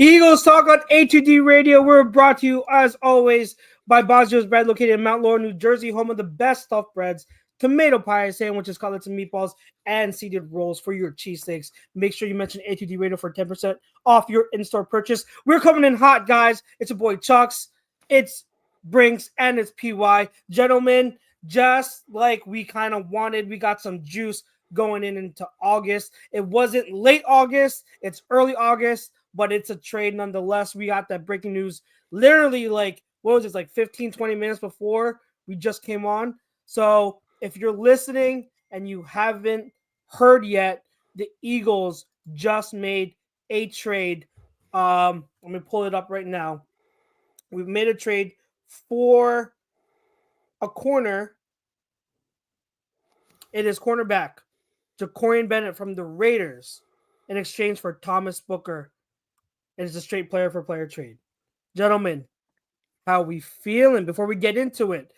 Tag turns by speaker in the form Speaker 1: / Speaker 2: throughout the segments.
Speaker 1: Eagles Talk on A2D Radio. We're brought to you, as always, by Bozzio's Bread, located in Mount Laurel, New Jersey, home of the best stuffed breads, tomato pie sandwiches, cutlets and meatballs, and seeded rolls for your cheesesteaks. Make sure you mention A2D Radio for 10% off your in-store purchase. We're coming in hot, guys. It's your boy Chucks, it's Brinks, and it's PY. Gentlemen, just like we kind of wanted, we got some juice going into August. It wasn't late August, it's early August, but it's a trade nonetheless. We got that breaking news literally like 15, 20 minutes before we just came on. So if you're listening and you haven't heard yet, the Eagles just made a trade. Let me pull it up right now. We've made a trade for a corner. It is cornerback Jakorian Bennett from the Raiders in exchange for Thomas Booker. It is a straight player for player trade. Gentlemen, how we feeling before we get into it?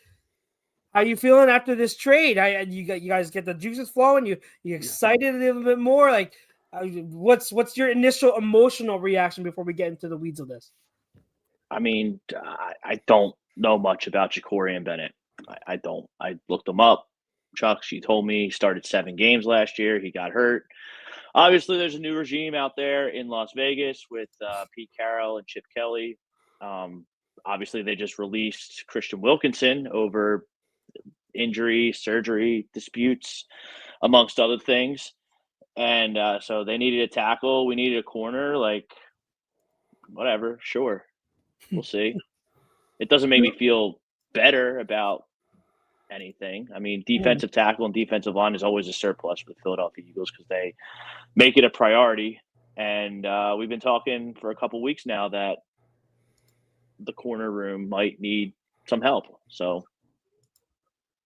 Speaker 1: How you feeling after this trade? You guys get the juices flowing? You excited a little bit more? Like, what's your initial emotional reaction before we get into the weeds of this?
Speaker 2: I mean, I don't know much about Jakorian Bennett. I don't. I looked him up. Chuck, she told me he started 7 games last year. He got hurt. Obviously, there's a new regime out there in Las Vegas with Pete Carroll and Chip Kelly. Obviously, they just released Christian Wilkinson over injury, surgery disputes, amongst other things. And so they needed a tackle. We needed a corner. Like, whatever, sure. We'll see. It doesn't make me feel better about anything. I mean, defensive tackle and defensive line is always a surplus for the Philadelphia Eagles because they make it a priority. And we've been talking for a couple weeks now that the corner room might need some help. So,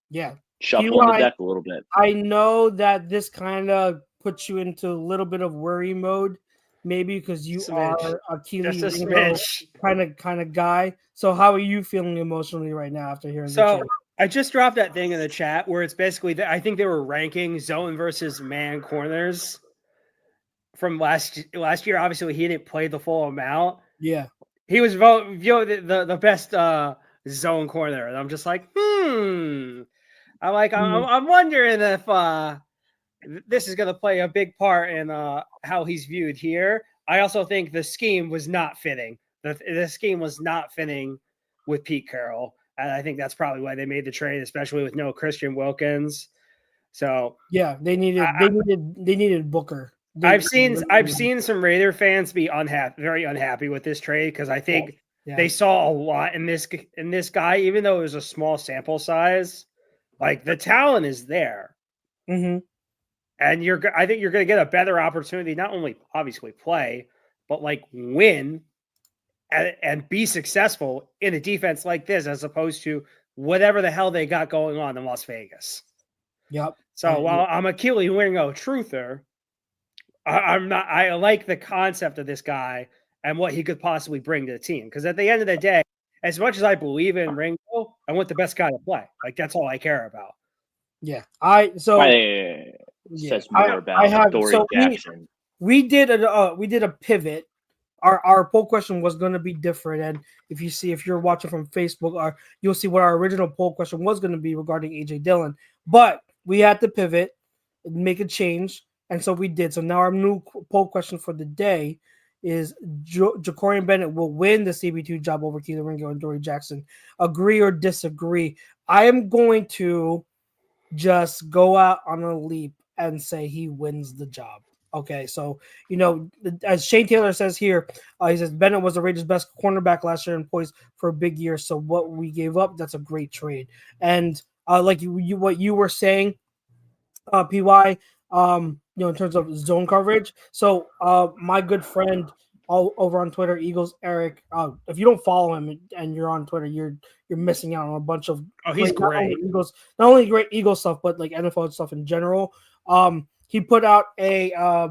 Speaker 1: yeah,
Speaker 2: shuffle on the deck a little bit.
Speaker 1: I know that this kind of puts you into a little bit of worry mode, maybe because you are a Keely kind of guy. So, how are you feeling emotionally right now after hearing the trade?
Speaker 3: I just dropped that thing in the chat where it's basically I think they were ranking zone versus man corners from last year. Obviously, he didn't play the full amount.
Speaker 1: Yeah,
Speaker 3: he was the best zone corner, and I'm just like, I'm wondering if this is going to play a big part in how he's viewed here. I also think the scheme was not fitting. The scheme was not fitting with Pete Carroll. And I think that's probably why they made the trade, especially with no Christian Wilkins. So
Speaker 1: yeah, they needed Booker.
Speaker 3: I've seen some Raider fans be very unhappy with this trade because I think they saw a lot in this guy, even though it was a small sample size. Like the talent is there,
Speaker 1: and
Speaker 3: I think you're going to get a better opportunity, not only obviously play, but like win. And be successful in a defense like this, as opposed to whatever the hell they got going on in Las Vegas.
Speaker 1: Yep.
Speaker 3: So while I'm a Keely Wingo truther, I'm not. I like the concept of this guy and what he could possibly bring to the team. Because at the end of the day, as much as I believe in Ringo, I want the best guy to play. Like that's all I care about.
Speaker 1: Yeah.
Speaker 2: Says more about Dory Jackson.
Speaker 1: We did a pivot. Our poll question was going to be different, and if you're watching from Facebook, you'll see what our original poll question was going to be regarding AJ Dillon. But we had to pivot, make a change, and so we did. So now our new poll question for the day is: Jakorian Bennett will win the CB2 job over Keely Ringo and Dory Jackson. Agree or disagree? I am going to just go out on a leap and say he wins the job. Okay, so, as Shane Taylor says here, he says Bennett was the Raiders' best cornerback last year and poised for a big year. So what we gave up, that's a great trade. And like what you were saying, PY, in terms of zone coverage. So my good friend all over on Twitter, Eagles Eric, if you don't follow him and you're on Twitter, you're missing out on a bunch of
Speaker 3: he's great.
Speaker 1: Not only great Eagles stuff, but like NFL stuff in general. He put out a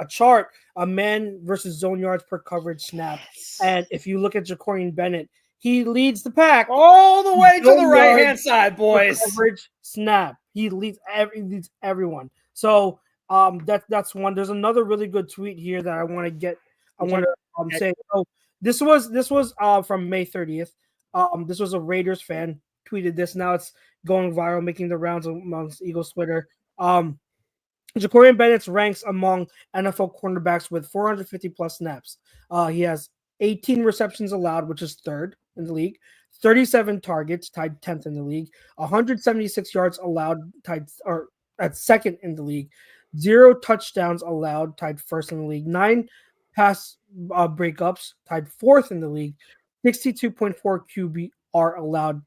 Speaker 1: chart, a man versus zone yards per coverage snap. And if you look at Jakorian Bennett, he leads the pack
Speaker 3: all the way to the right-hand side, boys.
Speaker 1: Coverage snap. He leads everyone. So that's one. There's another really good tweet here that I want to saying, oh, this was from May 30th. This was a Raiders fan tweeted this. Now it's going viral, making the rounds amongst Eagles Twitter. Jakorian Bennett ranks among NFL cornerbacks with 450 plus snaps. He has 18 receptions allowed, which is third in the league. 37 targets, tied 10th in the league. 176 yards allowed, tied or at second in the league. 0 touchdowns allowed, tied first in the league. 9 pass breakups, tied fourth in the league. 62.4 QBR allowed,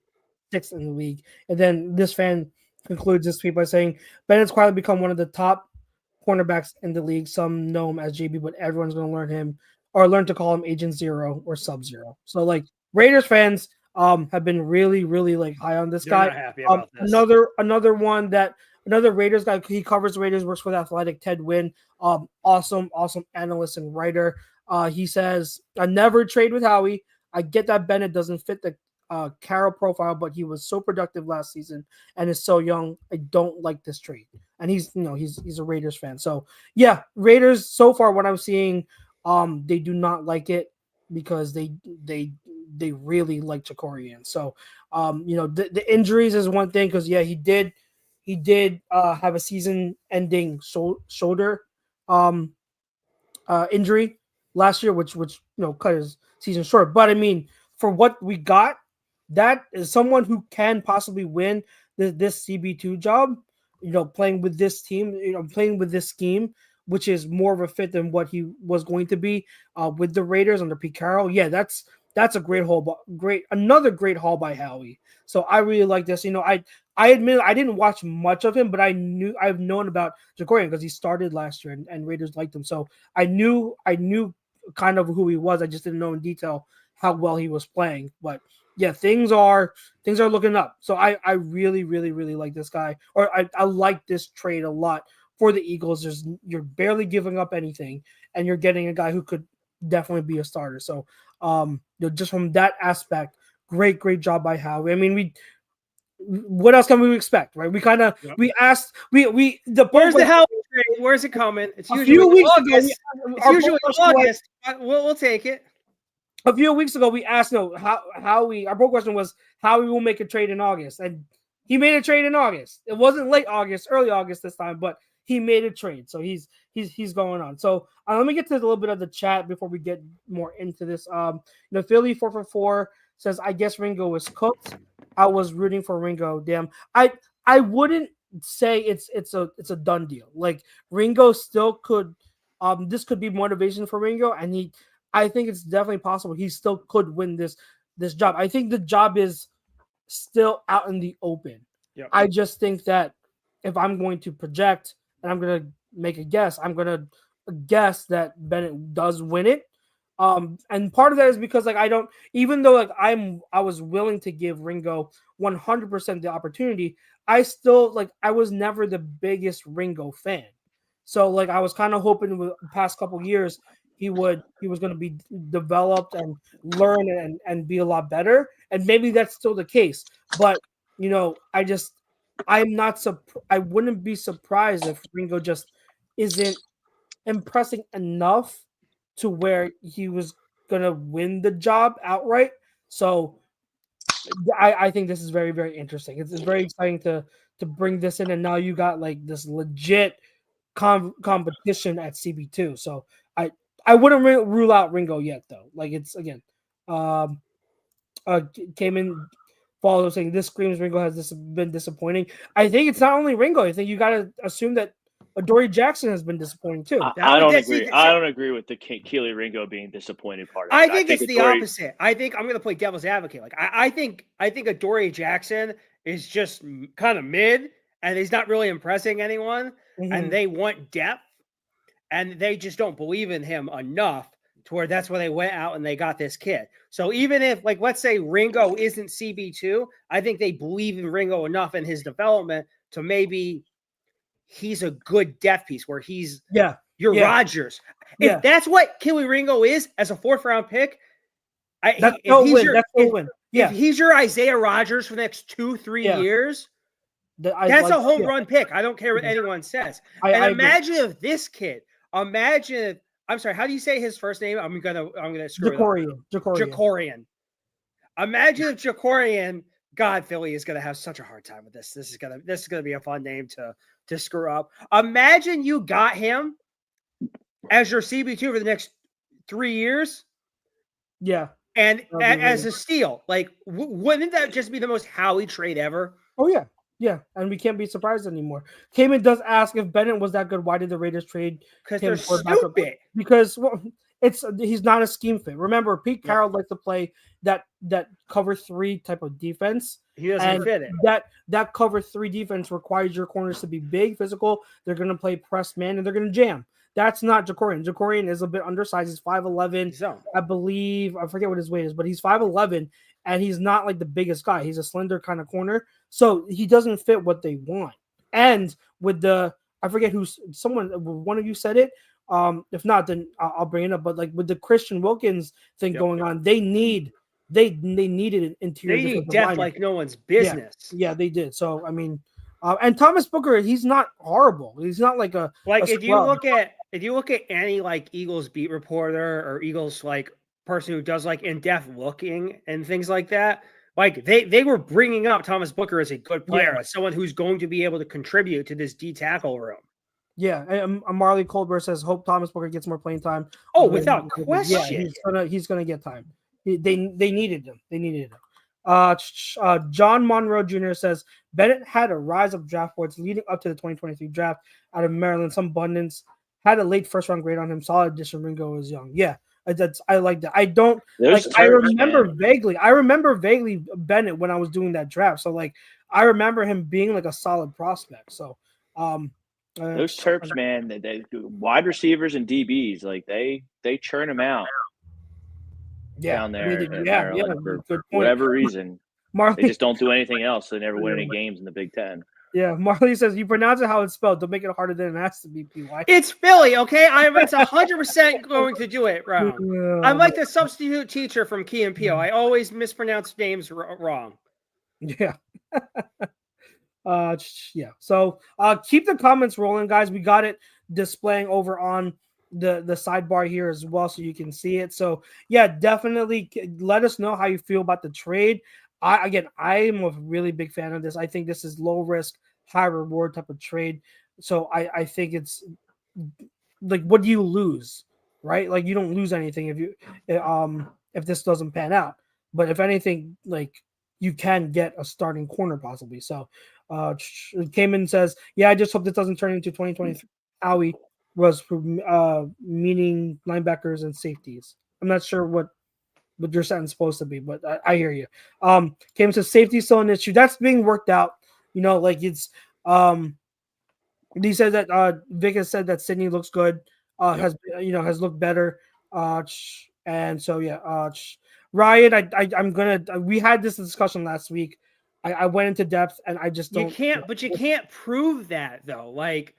Speaker 1: sixth in the league. And then this fan concludes this tweet by saying, Bennett's quietly become one of the top cornerbacks in the league. Some know him as JB, but everyone's going to learn to call him Agent Zero or Sub-Zero. So, like, Raiders fans have been really, really, like, high on this guy.
Speaker 3: Not happy about this.
Speaker 1: Another Raiders guy, he covers Raiders, works with Athletic, Ted Wynn. Awesome analyst and writer. He says, I never trade with Howie. I get that Bennett doesn't fit the Carroll profile, but he was so productive last season and is so young. I don't like this trade. And he's a Raiders fan. So yeah, Raiders so far what I'm seeing, they do not like it because they really like Jakorian. So the injuries is one thing because yeah, he did have a season-ending shoulder injury last year, which cut his season short. But I mean, for what we got, that is someone who can possibly win this CB2 job. Playing with this team, playing with this scheme, which is more of a fit than what he was going to be with the Raiders under Pete Carroll. Yeah, that's a another great haul by Howie. So I really like this. I admit I didn't watch much of him, but I've known about Jakorian because he started last year and Raiders liked him. So I knew kind of who he was. I just didn't know in detail how well he was playing. But yeah, things are looking up. So I really, really, really like this guy, or I like this trade a lot for the Eagles. You're barely giving up anything, and you're getting a guy who could definitely be a starter. So just from that aspect, great job by Howie. I mean, what else can we expect, right? We kind of we asked where's
Speaker 3: the Howie trade? Where's it coming? It's usually August. It's usually August. We'll take it.
Speaker 1: A few weeks ago, we asked our poll question was how we will make a trade in August, and he made a trade in August. It wasn't late August, early August this time, but he made a trade, so he's going on. So let me get to a little bit of the chat before we get more into this. Philly 444 says, "I guess Ringo was cooked. I was rooting for Ringo. Damn, I wouldn't say it's a done deal. Like Ringo still could. This could be motivation for Ringo, and I think it's definitely possible he still could win this job. I think the job is still out in the open. Yep. I just think that if I'm going to project and I'm going to make a guess, I'm going to guess that Bennett does win it. And part of that is because even though I was willing to give Ringo 100% the opportunity, I still I was never the biggest Ringo fan. So I was kind of hoping with the past couple years he was going to be developed and learn and be a lot better. And maybe that's still the case. But, I wouldn't be surprised if Ringo just isn't impressing enough to where he was going to win the job outright. So I think this is very, very interesting. It's very exciting to bring this in. And now you got this legit competition at CB2. So I wouldn't rule out Ringo yet, though. It's again, came in, follow saying this screams Ringo has been disappointing. I think it's not only Ringo. I think you got to assume that Adoree Jackson has been disappointing too.
Speaker 2: I don't agree. I don't agree with the Keely Ringo being disappointed part.
Speaker 3: I think it's the opposite. I think I'm going to play devil's advocate. I think Adoree Jackson is just kind of mid, and he's not really impressing anyone. Mm-hmm. And they want depth. And they just don't believe in him enough to where that's where they went out and they got this kid. So even if, let's say Ringo isn't CB2, I think they believe in Ringo enough in his development to maybe he's a good depth piece where he's your Rodgers. If that's what Keely Ringo is as a 4th-round pick, if he's your Isaiah Rodgers for the next 2-3 years, that's a home run pick. I don't care what anyone says. Imagine if this kid. Imagine I'm sorry. How do you say his first name? I'm gonna screw it up. Jakorian. Imagine if Jakorian. God, Philly is gonna have such a hard time with this. This is gonna be a fun name to screw up. Imagine you got him as your CB2 for the next 3 years.
Speaker 1: Yeah.
Speaker 3: And as a steal, like, wouldn't that just be the most Howie trade ever?
Speaker 1: Oh, yeah. Yeah. And we can't be surprised anymore. Cayman does ask if Bennett was that good. Why did the Raiders trade
Speaker 3: Because
Speaker 1: him
Speaker 3: they're
Speaker 1: for backup?
Speaker 3: stupid.
Speaker 1: Because he's not a scheme fit. Remember, Pete Carroll likes to play that cover 3 type of defense.
Speaker 3: He doesn't fit it.
Speaker 1: That cover 3 defense requires your corners to be big, physical. They're going to play press man, and they're going to jam. That's not Jakorian. Jakorian is a bit undersized. He's 5'11". I believe, I forget what his weight is, but he's 5'11", and he's not like the biggest guy. He's a slender kind of corner. So he doesn't fit what they want. And with I forget one of you said it. If not, then I'll bring it up. But like with the Christian Wilkins thing going on, they needed an interior.
Speaker 3: They need depth like no one's business.
Speaker 1: Yeah, they did. So I mean, and Thomas Booker, he's not horrible. He's not like
Speaker 3: if you look at any like Eagles beat reporter or Eagles like person who does like in-depth looking and things like that, like they were bringing up Thomas Booker as a good player, as someone who's going to be able to contribute to this D tackle room.
Speaker 1: Yeah, and Marley Colbert says hope Thomas Booker gets more playing time.
Speaker 3: Oh, without question.
Speaker 1: Yeah, he's gonna get time. They needed him. They needed him. John Monroe Jr. says Bennett had a rise of draft boards leading up to the 2023 draft out of Maryland. Some abundance, had a late first round grade on him. Solid addition. Ringo was young. Yeah, I like that. I don't like. I remember vaguely Bennett when I was doing that draft. So like I remember him being like a solid prospect. So
Speaker 2: those Terps, man, they wide receivers and DBs, like they churn them out. Down there, for whatever reason, Marley, they just don't do anything else. They never win any games in the Big Ten.
Speaker 1: Yeah, Marley says you pronounce it how it's spelled. Don't make it harder than it has to be. PY.
Speaker 3: It's Philly, okay? It's 100% going to do it wrong. I'm like the substitute teacher from Key and Peele. I always mispronounce names wrong.
Speaker 1: Yeah. Yeah. So keep the comments rolling, guys. We got it displaying over on the sidebar here as well, so you can see it. So yeah, definitely let us know how you feel about the trade. I am a really big fan of this. I think this is low risk, high reward type of trade. So I think it's like, what do you lose, right? Like you don't lose anything if this doesn't pan out. But if anything, like you can get a starting corner possibly. So Cayman says, yeah, I just hope this doesn't turn into 2023 Howie was meaning linebackers and safeties. I'm not sure what your sentence is supposed to be, but I hear you. Cayman says safety is still an issue. That's being worked out. You know, like it's he said that Vic has said that Sydney looks good, has looked better. And so yeah, Ryan, we had this discussion last week. I went into depth and I just don't.
Speaker 3: You can't prove that though. Like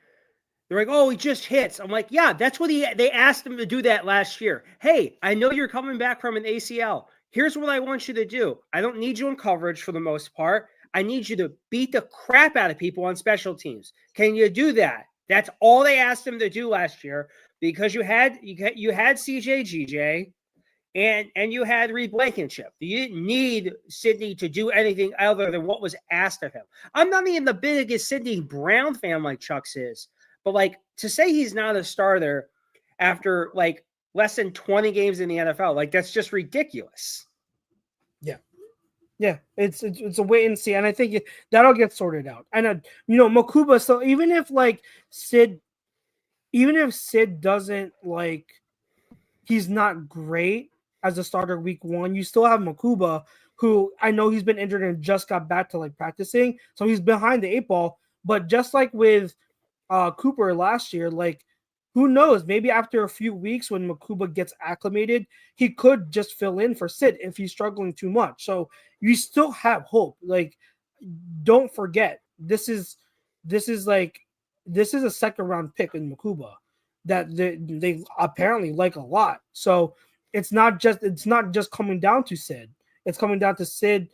Speaker 3: they're like, oh, he just hits. I'm like, yeah, that's what they asked him to do that last year. Hey, I know you're coming back from an ACL. Here's what I want you to do. I don't need you in coverage for the most part. I need you to beat the crap out of people on special teams. Can you do that? That's all they asked him to do last year because you had CJ GJ and you had Reed Blankenship. You didn't need Sidney to do anything other than what was asked of him. I'm not even the biggest Sidney Brown fan like Chuck's is. But like to say he's not a starter after like less than 20 games in the NFL, like that's just ridiculous.
Speaker 1: Yeah, it's a wait and see, and I think that'll get sorted out. And Makuba. So even if Sid doesn't like, he's not great as a starter week 1, you still have Makuba, who I know he's been injured and just got back to like practicing, so he's behind the 8 ball. But just like with Cooper last year, like who knows, maybe after a few weeks when Makuba gets acclimated, he could just fill in for Sid if he's struggling too much. So you still have hope. Like don't forget, this is a second round pick in Makuba that they apparently like a lot. So it's not just coming down to Sid. It's coming down to Sid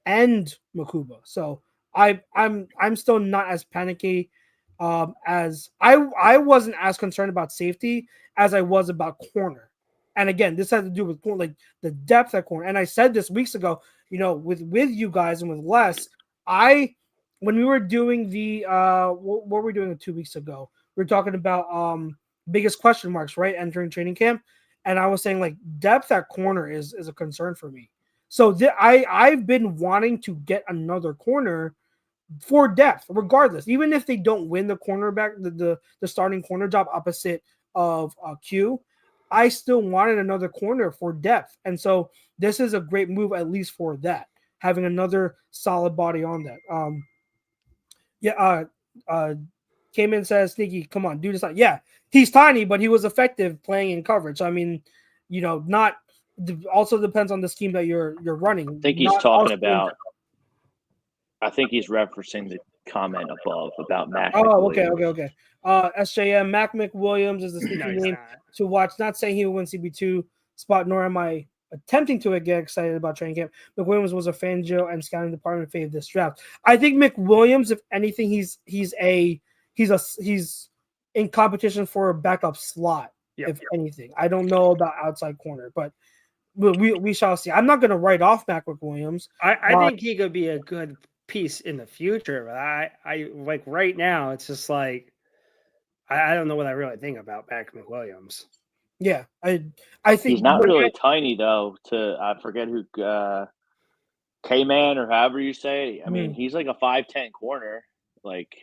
Speaker 1: and Makuba. So I'm still not as panicky As I wasn't as concerned about safety as I was about corner. And again, this has to do with like the depth at corner. And I said this weeks ago, with you guys and with Les, when we were doing the what were we doing 2 weeks ago? We were talking about biggest question marks, right? Entering training camp. And I was saying like depth at corner is a concern for me. So I've been wanting to get another corner for depth, regardless, even if they don't win the cornerback, the starting corner job opposite of Q, I still wanted another corner for depth, and so this is a great move at least for that, having another solid body on that. Came in and says, Sneaky, come on, dude, it's not. Yeah, he's tiny, but he was effective playing in coverage. I mean, not. Also depends on the scheme that you're running.
Speaker 2: I think he's talking about. I think he's referencing the comment above about Mac.
Speaker 1: Oh, okay. SJM Mac McWilliams is the sneaky name to watch. Not saying he will win CB2 spot, nor am I attempting to get excited about training camp. McWilliams was a Fangio and scouting department fave this draft. I think McWilliams, if anything, he's in competition for a backup slot. If anything, I don't know about outside corner, but we shall see. I'm not going to write off Mac McWilliams.
Speaker 3: I think he could be a good piece in the future, but I like right now it's just like I don't know what I really think about Mac McWilliams.
Speaker 1: Yeah, I think
Speaker 2: he's not really tiny though. I forget who K-Man or however you say. I mean, he's like a 5'10" corner. Like,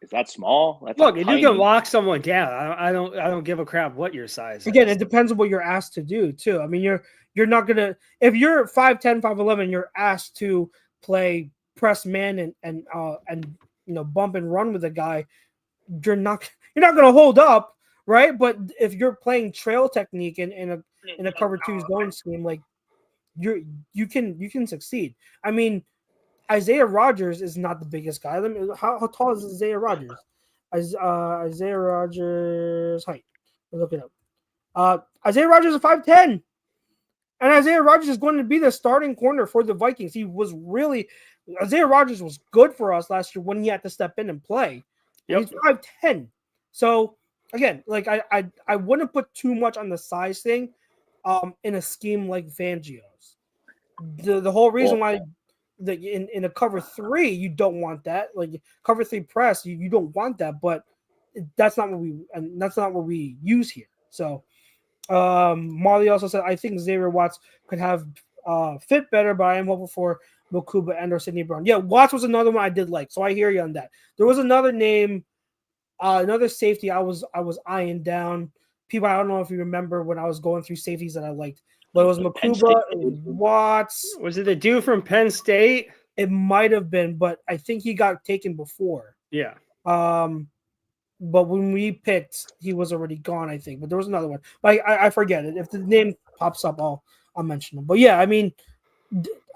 Speaker 2: is that small? That's
Speaker 3: look, if you can lock someone down, I don't give a crap what your size is.
Speaker 1: Again, it depends on what you're asked to do too. I mean, you're not gonna if you're 5'10", 5'11", you're asked to play press man and bump and run with a guy, you're not going to hold up, right? But if you're playing trail technique in a cover 2 zone scheme, like you can succeed. I mean, Isaiah Rodgers is not the biggest guy. How tall is Isaiah Rodgers? Isaiah Rodgers height. Look it up. Isaiah Rodgers is 5'10". And Isaiah Rodgers is going to be the starting corner for the Vikings. Isaiah Rodgers was good for us last year when he had to step in and play. Yep. He's 5'10". So again, like I wouldn't put too much on the size thing in a scheme like Fangio's. The whole reason why in a cover 3 you don't want that. Like cover 3 press, you don't want that, but that's not what we use here. So Marley also said, I think Xavier Watts could have fit better, but I am hopeful for Mokuba and or Sidney Brown. Yeah, Watts was another one I did like, so I hear you on that. There was another name, another safety I was eyeing down. People, I don't know if you remember when I was going through safeties that I liked, but it was Mokuba, it was Watts.
Speaker 3: Was it the dude from Penn State?
Speaker 1: It might have been, but I think he got taken before.
Speaker 3: Yeah.
Speaker 1: But when we picked, he was already gone, I think. But there was another one. But I forget it. If the name pops up, I'll mention him. But yeah, I mean,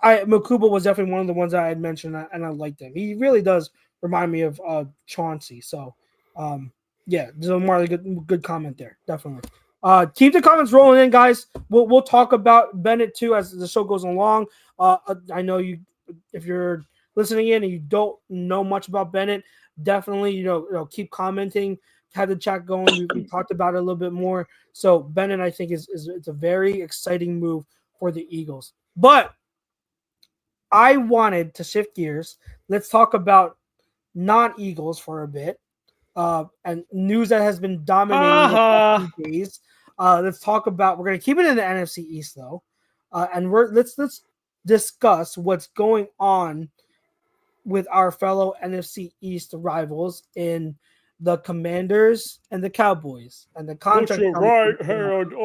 Speaker 1: Mokuba was definitely one of the ones that I had mentioned, and I liked him. He really does remind me of Chauncey. So, yeah, there's a Marley good comment there, definitely. Keep the comments rolling in, guys. We'll talk about Bennett too as the show goes along. I know if you're listening in and you don't know much about Bennett, definitely keep commenting, have the chat going. We talked about it a little bit more. So Bennett, I think, it's a very exciting move for the Eagles. But I wanted to shift gears. Let's talk about non-Eagles for a bit, and news that has been dominating the few days. Let's talk about. We're going to keep it in the NFC East though, and let's discuss what's going on with our fellow NFC East rivals in the Commanders and the Cowboys and the contract.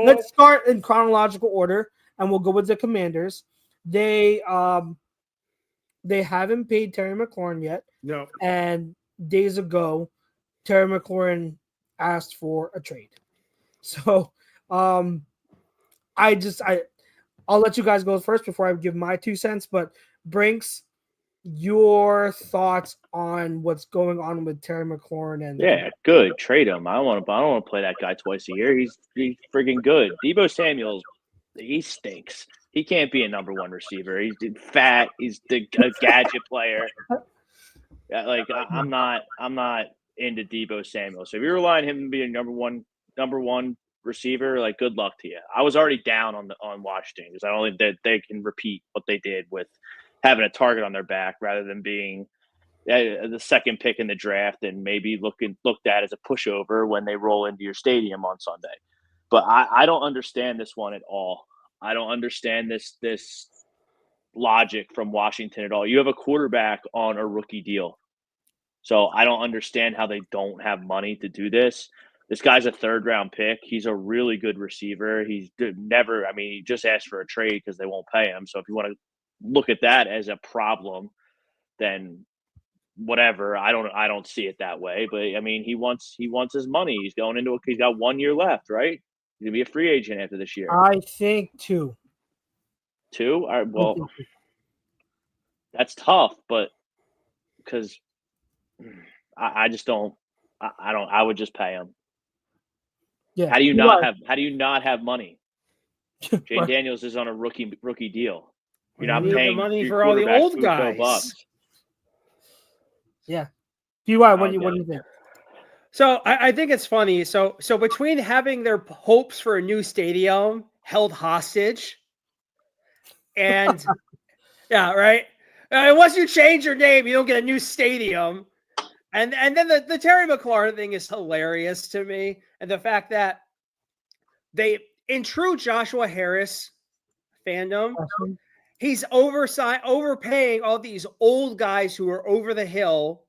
Speaker 1: Let's start in chronological order, and we'll go with the Commanders. They haven't paid Terry McLaurin yet.
Speaker 3: No.
Speaker 1: And days ago, Terry McLaurin asked for a trade. So I'll let you guys go first before I give my 2 cents. But Brinks, your thoughts on what's going on with Terry McLaurin and
Speaker 2: good. Trade him. I don't want to play that guy twice a year. He's freaking good. Deebo Samuel, he stinks. He can't be a number 1 receiver. He's fat. He's a gadget player. Like I'm not into Deebo Samuel. So if you're relying on him to be a number one receiver, like good luck to you. I was already down on Washington because I don't think that they can repeat what they did with having a target on their back rather than being the second pick in the draft and maybe looked at as a pushover when they roll into your stadium on Sunday. But I don't understand this one at all. I don't understand this logic from Washington at all. You have a quarterback on a rookie deal. So I don't understand how they don't have money to do this. This guy's a third-round pick. He's a really good receiver. He just asked for a trade because they won't pay him. So if you want to look at that as a problem, then whatever. I don't see it that way. But I mean, he wants his money. He's got 1 year left, right? He's gonna be a free agent after this year.
Speaker 1: I think 2.
Speaker 2: 2? All right, well, that's tough, but because I just don't. I would just pay him.
Speaker 1: Yeah.
Speaker 2: How do you not have money? Jane Daniels is on a rookie deal. You're not paying
Speaker 3: money for all the old guys.
Speaker 2: Bucks.
Speaker 1: Yeah. DY, what do you think?
Speaker 3: So I think it's funny. So between having their hopes for a new stadium held hostage, and yeah, right. Once you change your name, you don't get a new stadium. And then the Terry McLaurin thing is hilarious to me, and the fact that they, in true Joshua Harris fandom, he's overpaying all these old guys who are over the hill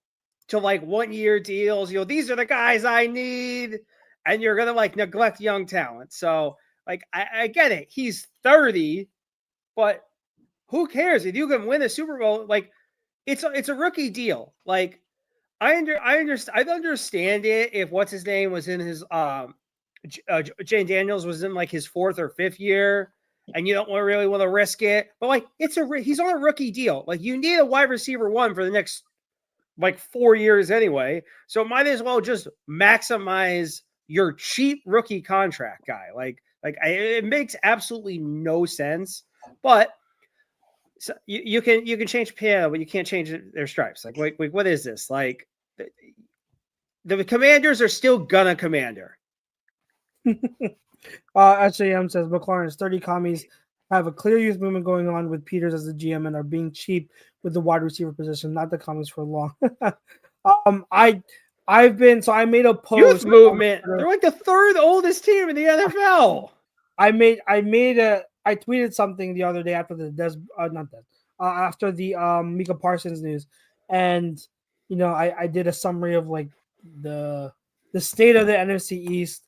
Speaker 3: to like 1 year deals. These are the guys I need, and you're gonna like neglect young talent. So like I get it. He's 30, but who cares if you can win a Super Bowl? Like it's a rookie deal. Like I understand it if what's his name was in his Jane Daniels was in like his 4th or 5th year, and you don't really want to risk it. But like he's on a rookie deal. Like you need a wide receiver 1 for the next like 4 years anyway. So might as well just maximize your cheap rookie contract guy. It makes absolutely no sense. But so you can change piano, but you can't change their stripes. Like what is this? Like the Commanders are still gonna commander.
Speaker 1: SJM says McLaurin's 30 commies have a clear youth movement going on with Peters as the GM and are being cheap with the wide receiver position, not the commies for long. I made a post.
Speaker 3: Youth movement. They're like the 3rd oldest team in the NFL.
Speaker 1: I tweeted something the other day after after the Micah Parsons news, and I did a summary of like the state of the NFC East,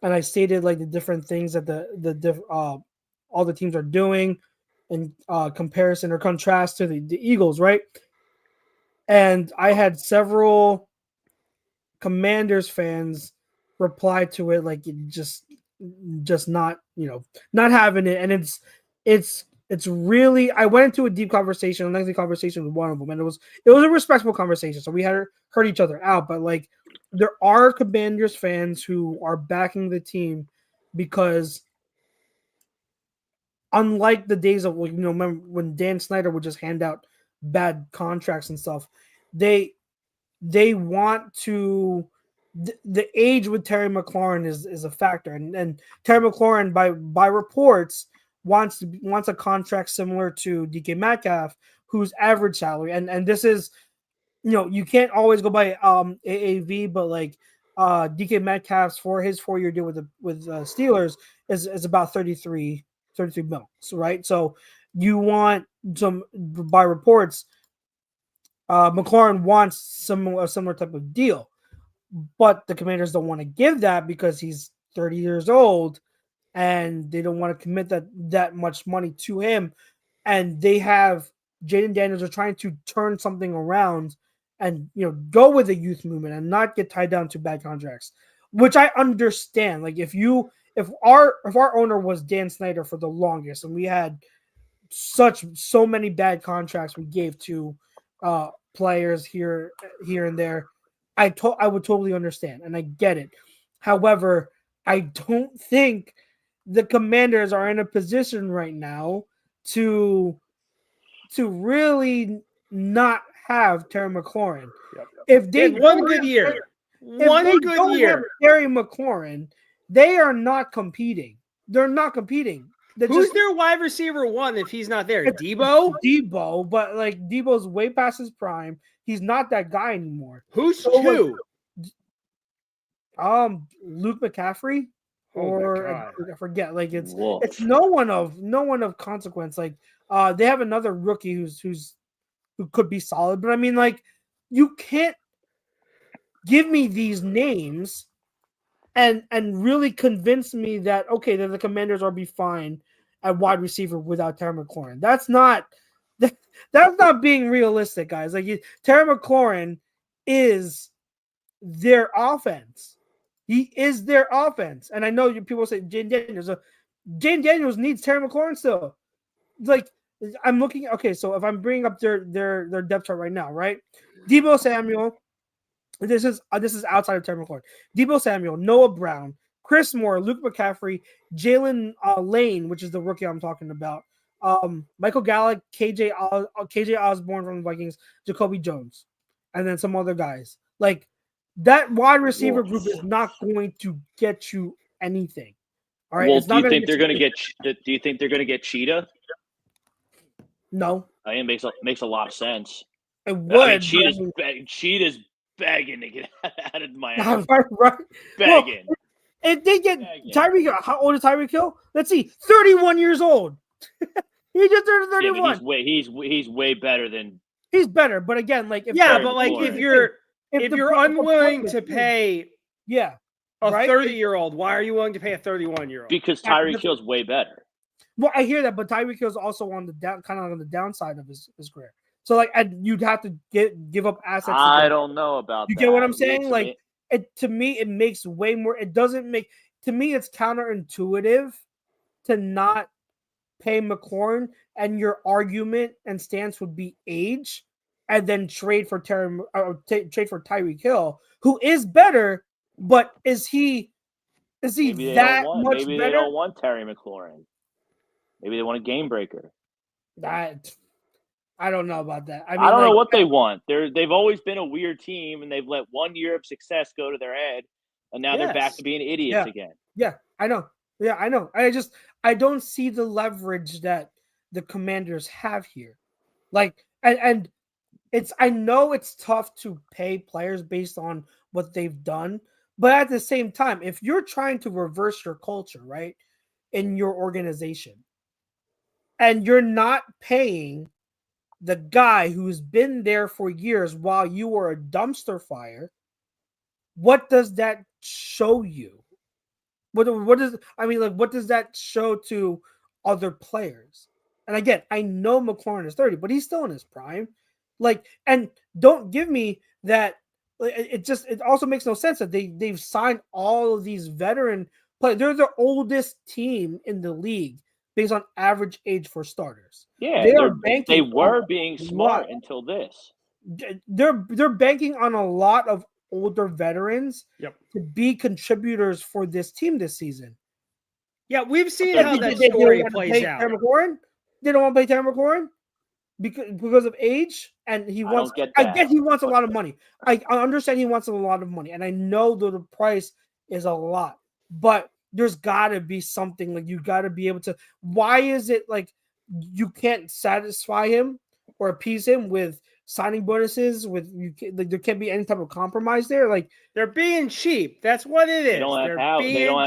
Speaker 1: and I stated like the different things that all the teams are doing in comparison or contrast to the Eagles, right? And I had several Commanders fans reply to it like it just not not having it, and it's really, I went into a deep conversation, a lengthy conversation with one of them, and it was a respectful conversation, so we had heard each other out. But like there are Commanders fans who are backing the team because unlike the days of remember when Dan Snyder would just hand out bad contracts and stuff, they want to. The age with Terry McLaurin is a factor, and Terry McLaurin by reports wants a contract similar to DK Metcalf, whose average salary, and this is you can't always go by AAV, but like DK Metcalf's for his 4-year deal with Steelers is about 33 mil, right? So you want some, by reports, McLaurin wants a similar type of deal. But the Commanders don't want to give that because he's 30 years old and they don't want to commit that much money to him. And they have Jaden Daniels are trying to turn something around and go with the youth movement and not get tied down to bad contracts, which I understand. Like if our owner was Dan Snyder for the longest and we had so many bad contracts we gave to players here and there, I would totally understand, and I get it. However, I don't think the Commanders are in a position right now to really not have Terry McLaurin.
Speaker 3: Yep.
Speaker 1: If
Speaker 3: They
Speaker 1: they
Speaker 3: had one
Speaker 1: don't
Speaker 3: good
Speaker 1: have
Speaker 3: year.
Speaker 1: Terry-
Speaker 3: One
Speaker 1: if they
Speaker 3: good
Speaker 1: don't have
Speaker 3: year.
Speaker 1: Terry McLaurin, they are not competing. They're not competing. They're
Speaker 3: Who's
Speaker 1: just,
Speaker 3: their wide receiver one if he's not there?
Speaker 1: It's
Speaker 3: Debo?
Speaker 1: Debo, but like Debo's way past his prime. He's not that guy anymore.
Speaker 3: Who's
Speaker 1: So, like,
Speaker 3: two?
Speaker 1: Luke McCaffrey,
Speaker 3: Oh my
Speaker 1: or
Speaker 3: God.
Speaker 1: I forget. Like it's
Speaker 2: Wolf.
Speaker 1: no one of consequence. Like they have another rookie who could be solid, but I mean, like, you can't give me these names and really convince me that okay, that the Commanders will be fine at wide receiver without Terry McLaurin. That's not being realistic, guys. Like Terry McLaurin is their offense. He is their offense. And I know people say Jane Daniels needs Terry McLaurin still. Like I'm looking. Okay, so if I'm bringing up their depth chart right now, right? Debo Samuel. This is outside of Terry McLaurin. Debo Samuel, Noah Brown, Chris Moore, Luke McCaffrey, Jalen Lane, which is the rookie I'm talking about. Michael Gallup, KJ Osborne from the Vikings, Jacoby Jones, and then some other guys. Like that wide receiver group is not going to get you anything. All right.
Speaker 2: Well,
Speaker 1: it's
Speaker 2: do
Speaker 1: not
Speaker 2: you think they're
Speaker 1: going
Speaker 2: going to get? Do you think they're going to get Cheetah?
Speaker 1: No,
Speaker 2: I mean, makes a lot of sense.
Speaker 1: it would.
Speaker 2: I mean, Cheetah's begging to get out of Miami.
Speaker 1: Right.
Speaker 2: Begging.
Speaker 1: Well, if they get
Speaker 2: Begging.
Speaker 1: Tyreek, how old is Tyreek Hill? Let's see, 31 years old. He just turned 31.
Speaker 2: Yeah, but he's way better than.
Speaker 1: He's better, but again, like if
Speaker 3: Yeah,
Speaker 2: Terry
Speaker 3: but like
Speaker 2: McLaurin.
Speaker 3: if
Speaker 1: the
Speaker 3: you're
Speaker 1: point
Speaker 3: unwilling
Speaker 1: is-
Speaker 3: to pay
Speaker 1: yeah,
Speaker 3: a
Speaker 1: right?
Speaker 3: 30-year-old, why are you willing to pay a 31-year-old?
Speaker 2: Because Tyreek Hill's way better.
Speaker 1: Well, I hear that, but Tyreek Hill's also on the kind of on the downside of his career. So like, you'd have to give up assets.
Speaker 2: I don't know about
Speaker 1: You
Speaker 2: that.
Speaker 1: get what I'm saying?
Speaker 2: It's-
Speaker 1: Like, to me, it makes way more. It doesn't make to me. It's counterintuitive to not pay McLaurin, and your argument and stance would be age, and then trade for trade for Tyreek Hill, who is better, but is he
Speaker 2: maybe
Speaker 1: that much
Speaker 2: maybe
Speaker 1: better?
Speaker 2: they don't want Terry McLaurin. Maybe they want a game breaker.
Speaker 1: That I don't know about that.
Speaker 2: I don't know what they want. They've always been a weird team, and they've let 1 year of success go to their head, and now they're back
Speaker 3: Yes.
Speaker 2: to being idiots again.
Speaker 1: Yeah, I know. Yeah, I know. I don't see the leverage that the Commanders have here. Like, and I know it's tough to pay players based on what they've done, but at the same time, if you're trying to reverse your culture, right, in your organization, and you're not paying the guy who's been there for years while you were a dumpster fire, what does that show you? What does that show to other players? And again, I know McLaurin is 30, but he's still in his prime. Like, and don't give me that. It also makes no sense that they've signed all of these veteran players. They're the oldest team in the league based on average age for starters.
Speaker 2: Yeah, they were being smart until this.
Speaker 1: They're banking on a lot of older veterans to be contributors for this team this season.
Speaker 3: Yeah, we've seen how that story plays out.
Speaker 1: They don't want to pay Terry McLaurin because of age, and he wants. I get he wants a lot of money. I understand he wants a lot of money, and I know that the price is a lot, but there's got to be something. Like, you got to be able to. Why is it like you can't satisfy him or appease him with signing bonuses? There can't be any type of compromise there. Like,
Speaker 3: they're being cheap. That's what it is.
Speaker 2: They don't have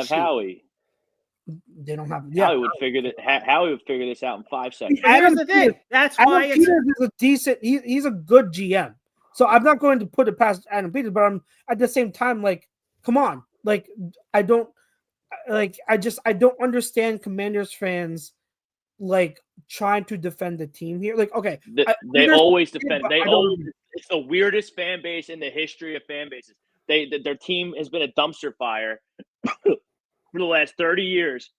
Speaker 2: Howie.
Speaker 1: They don't have.
Speaker 2: Yeah. Howie would figure this out in 5 seconds.
Speaker 3: Here's the thing. That's why
Speaker 1: Adam Peters is a decent. He's a good GM. So I'm not going to put it past Adam Peters, but I'm at the same time like, come on, like I don't understand Commanders fans like trying to defend the team here. Like, okay,
Speaker 2: they always defend. It's the weirdest fan base in the history of fan bases. Their team has been a dumpster fire for the last 30 years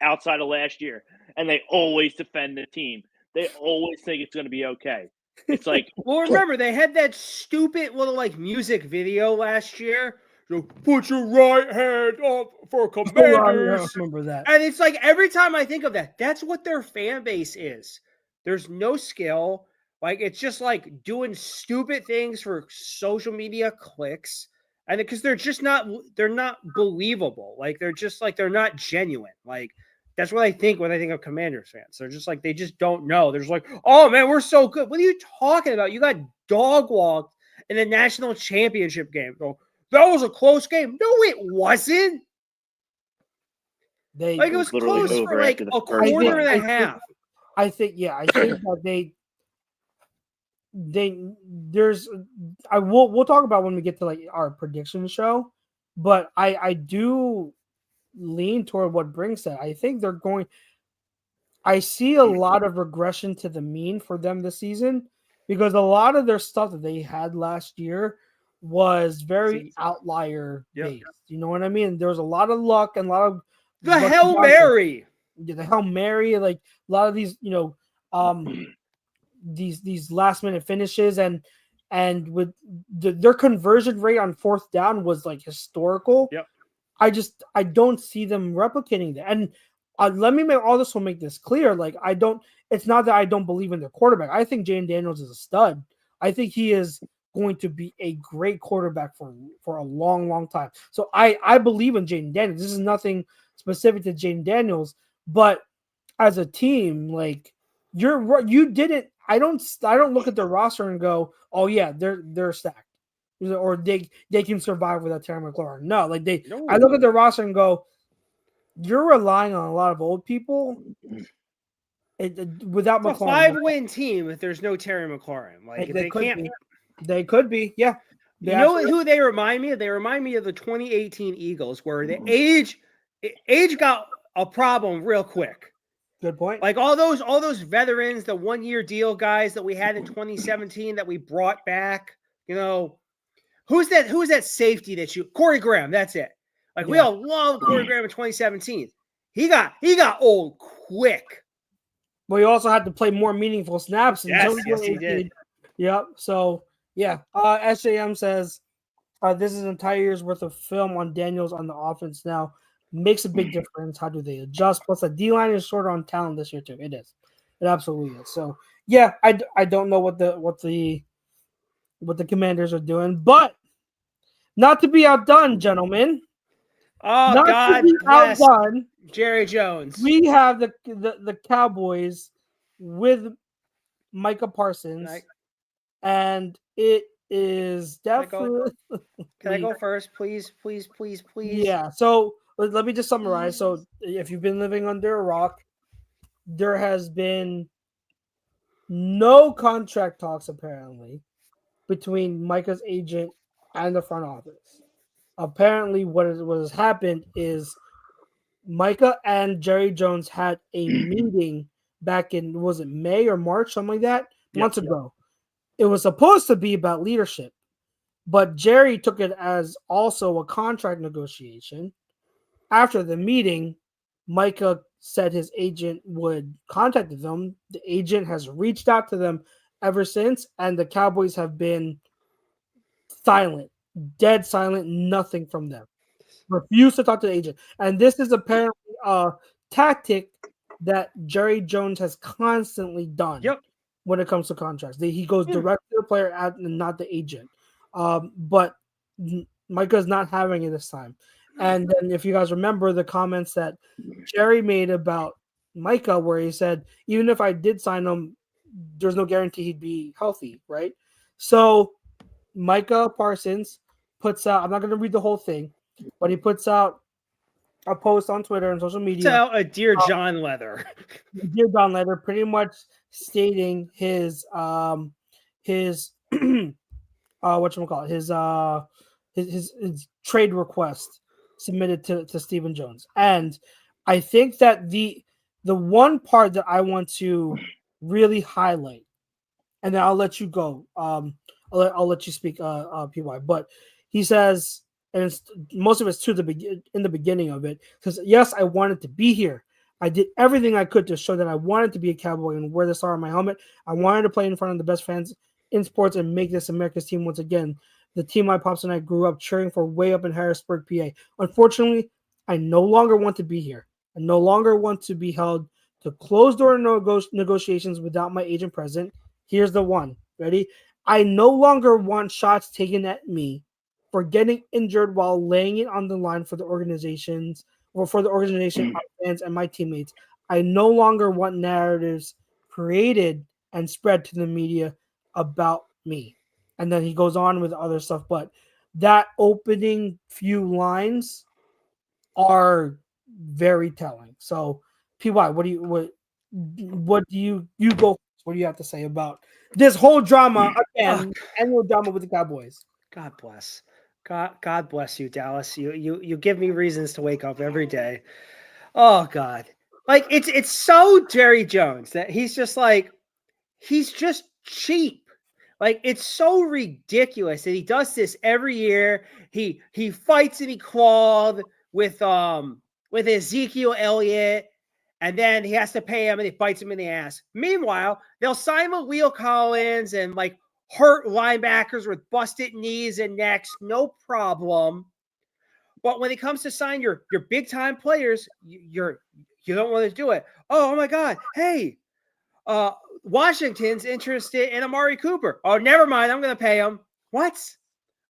Speaker 2: outside of last year, and they always defend the team. They always think it's going to be okay. It's like,
Speaker 3: well, remember they had that stupid little like music video last year. So, put your right hand up for Commanders.
Speaker 1: I remember that.
Speaker 3: And it's like every time I think of that, that's what their fan base is. There's no skill. Like, it's just like doing stupid things for social media clicks. And because they're not believable. Like, they're not genuine. Like, that's what I think when I think of Commanders fans. They're just like, they just don't know. There's like, oh man, we're so good. What are you talking about? You got dog walked in the national championship game. Go, that was a close game. No, it wasn't. It was close for like a quarter and a half.
Speaker 1: I think that we'll talk about when we get to like our prediction show, but I do lean toward what Brink said. I think I see a lot of regression to the mean for them this season because a lot of their stuff that they had last year was very outlier based. You know what I mean? There was a lot of luck and a lot of
Speaker 3: the Hail Mary.
Speaker 1: The Hail Mary, like a lot of these, these last minute finishes and with their conversion rate on fourth down was like historical.
Speaker 3: Yep.
Speaker 1: I don't see them replicating that. And let me make this clear. Like it's not that I don't believe in their quarterback. I think Jayden Daniels is a stud. I think he is going to be a great quarterback for a long, long time. So I believe in Jayden Daniels. This is nothing specific to Jayden Daniels, but as a team, like I don't look at their roster and go, oh yeah, they're stacked, or they can survive without Terry McLaurin. No, I look at their roster and go, you're relying on a lot of old people. Without
Speaker 3: McLaurin, a 5-win team if there's no Terry McLaurin. Like
Speaker 1: they could be, yeah.
Speaker 3: You know who they remind me of? They remind me of the 2018 Eagles, where the age got a problem real quick.
Speaker 1: Good point.
Speaker 3: Like all those veterans, the 1-year deal guys that we had in 2017 that we brought back. Who's that safety that Corey Graham? That's it. Like we all love Corey Graham in 2017. He got old quick.
Speaker 1: Well, he also had to play more meaningful snaps.
Speaker 3: Yes, he did.
Speaker 1: Yep. So yeah. SJM says this is an entire year's worth of film on Daniels on the offense now. Makes a big difference. How do they adjust? Plus, the D-line is short on talent this year too. It is. It absolutely is. So, yeah, I don't know what the Commanders are doing, but not to be outdone, gentlemen.
Speaker 3: Oh, not God to be outdone, Jerry Jones.
Speaker 1: We have the Cowboys with Micah Parsons, and it is definitely.
Speaker 3: Can I go first, please?
Speaker 1: Yeah. So. Let me just summarize. So if you've been living under a rock, there has been no contract talks apparently between Micah's agent and the front office. Apparently what has happened is Micah and Jerry Jones had a meeting back in, was it May or March, something like that, months ago. It was supposed to be about leadership, but Jerry took it as also a contract negotiation. After the meeting, Micah said his agent would contact them. The agent has reached out to them ever since, and the Cowboys have been silent, dead silent, nothing from them. Refused to talk to the agent. And this is apparently a tactic that Jerry Jones has constantly done when it comes to contracts. He goes direct to the player and not the agent. But Micah's not having it this time. And then if you guys remember the comments that Jerry made about Micah, where he said, even if I did sign him, there's no guarantee he'd be healthy, right? So Micah Parsons puts out, I'm not going to read the whole thing, but he puts out a post on Twitter and social media.
Speaker 3: Puts out a Dear John letter.
Speaker 1: Dear John letter, pretty much stating his his trade request submitted to Stephen Jones. And I think that the one part that I want to really highlight, and then I'll let you go. I'll let you speak, PY. But he says, and most of it's in the beginning of it, says, yes, I wanted to be here. I did everything I could to show that I wanted to be a Cowboy and wear the star on my helmet. I wanted to play in front of the best fans in sports and make this America's team once again. The team my pops and I grew up cheering for way up in Harrisburg, PA. Unfortunately, I no longer want to be here. I no longer want to be held to closed-door negotiations without my agent present. Here's the one. Ready? I no longer want shots taken at me for getting injured while laying it on the line for the organizations or for the organization, our fans, and my teammates. I no longer want narratives created and spread to the media about me. And then he goes on with other stuff, but that opening few lines are very telling. So, PY, what do you go? What do you have to say about this whole drama again? Annual drama with the Cowboys.
Speaker 3: God bless. God bless you, Dallas. You give me reasons to wake up every day. Oh God. Like it's so Jerry Jones that he's just cheap. Like it's so ridiculous that he does this every year. He fights and he clawed with Ezekiel Elliott, and then he has to pay him and he bites him in the ass. Meanwhile, they'll sign Leo Collins and like hurt linebackers with busted knees and necks, no problem. But when it comes to sign your big time players, you don't want to do it. Oh my God! Hey, Washington's interested in Amari Cooper. Oh, never mind. I'm going to pay him. What?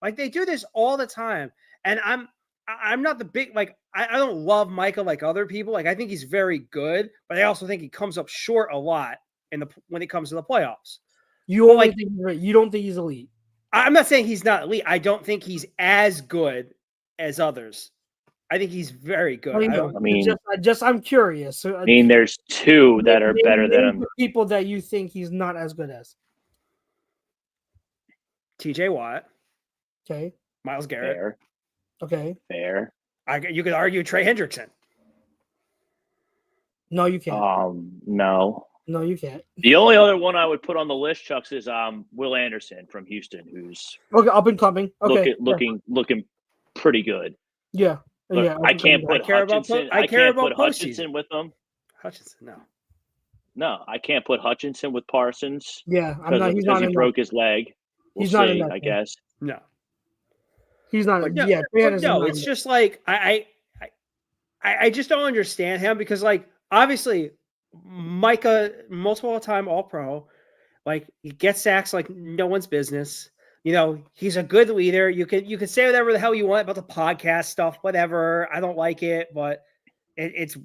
Speaker 3: Like they do this all the time, and I'm not the big I don't love Micah like other people. Like I think he's very good, but I also think he comes up short a lot when it comes to the playoffs.
Speaker 1: You don't think he's elite.
Speaker 3: I'm not saying he's not elite. I don't think he's as good as others. I think he's very good.
Speaker 1: I'm curious.
Speaker 2: I mean, there's two that are better than him.
Speaker 1: People that you think he's not as good as.
Speaker 3: TJ Watt.
Speaker 1: Okay.
Speaker 3: Myles Garrett.
Speaker 2: Fair.
Speaker 1: Okay.
Speaker 2: Fair.
Speaker 3: You could argue Trey Hendrickson.
Speaker 1: No, you can't.
Speaker 2: No.
Speaker 1: No, you can't.
Speaker 2: The only other one I would put on the list, Chucks, is Will Anderson from Houston, who's
Speaker 1: up and coming. Okay.
Speaker 2: Looking pretty good.
Speaker 1: Yeah.
Speaker 2: Look,
Speaker 1: yeah.
Speaker 2: I can't put Hutchinson. I can't put Hutchinson with them.
Speaker 3: Hutchinson, no.
Speaker 2: No, I can't put Hutchinson with Parsons.
Speaker 1: Yeah,
Speaker 2: because he broke his leg.
Speaker 1: He's not in that.
Speaker 2: I guess.
Speaker 3: No.
Speaker 1: He's not.
Speaker 3: It's just like I just don't understand him because like obviously Micah, multiple time All-Pro, like he gets sacks like no one's business. You know, he's a good leader. You can say whatever the hell you want about the podcast stuff, whatever. I don't like it, but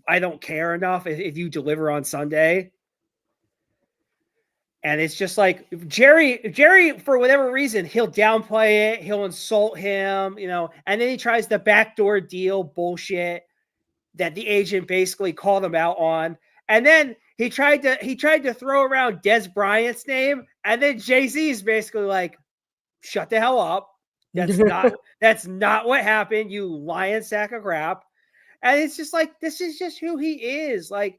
Speaker 3: I don't care enough if you deliver on Sunday. And it's just like Jerry, for whatever reason, he'll downplay it. He'll insult him, and then he tries the backdoor deal bullshit that the agent basically called him out on. And then he tried to throw around Des Bryant's name. And then Jay-Z's basically like, shut the hell up. That's not what happened. You lying sack of crap. And it's just like, this is just who he is. Like,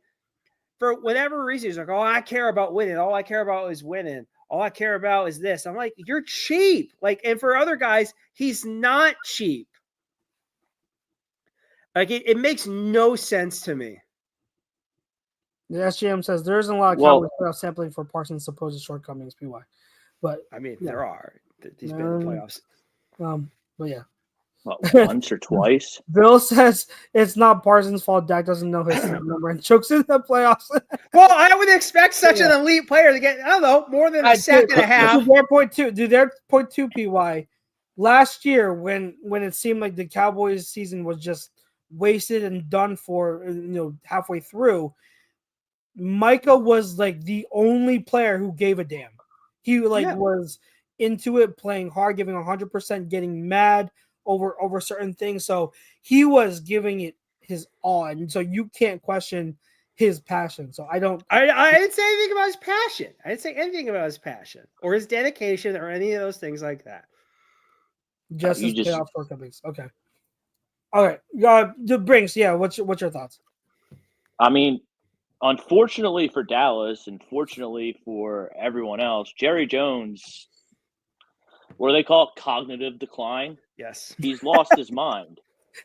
Speaker 3: for whatever reason, he's like, oh, I care about winning. All I care about is winning. All I care about is this. I'm like, you're cheap. Like, and for other guys, he's not cheap. Like, it makes no sense to me.
Speaker 1: The SGM says there isn't a lot of Cowboys playoff sampling for Parsons' supposed shortcomings, PY. But
Speaker 3: I mean, there are. He's been in the playoffs.
Speaker 1: But yeah.
Speaker 2: Once or twice.
Speaker 1: Bill says it's not Parsons' fault. Dak doesn't know his number and chokes in the playoffs.
Speaker 3: Well, I would expect such an elite player to get, I don't know, more than a sack and a half.
Speaker 1: Their point two, PY. Last year, when it seemed like the Cowboys' season was just wasted and done for, halfway through, Micah was like the only player who gave a damn. He was into it, playing hard, giving 100%, getting mad over certain things. So he was giving it his all, and so you can't question his passion. So I didn't
Speaker 3: say anything about his passion. I didn't say anything about his passion or his dedication or any of those things like that.
Speaker 1: Just his playoff shortcomings. Okay. All right. The Brinks. Yeah. What's your thoughts?
Speaker 2: I mean, unfortunately for Dallas, and fortunately for everyone else, Jerry Jones, what do they call it? Cognitive decline.
Speaker 3: Yes.
Speaker 2: He's lost his mind.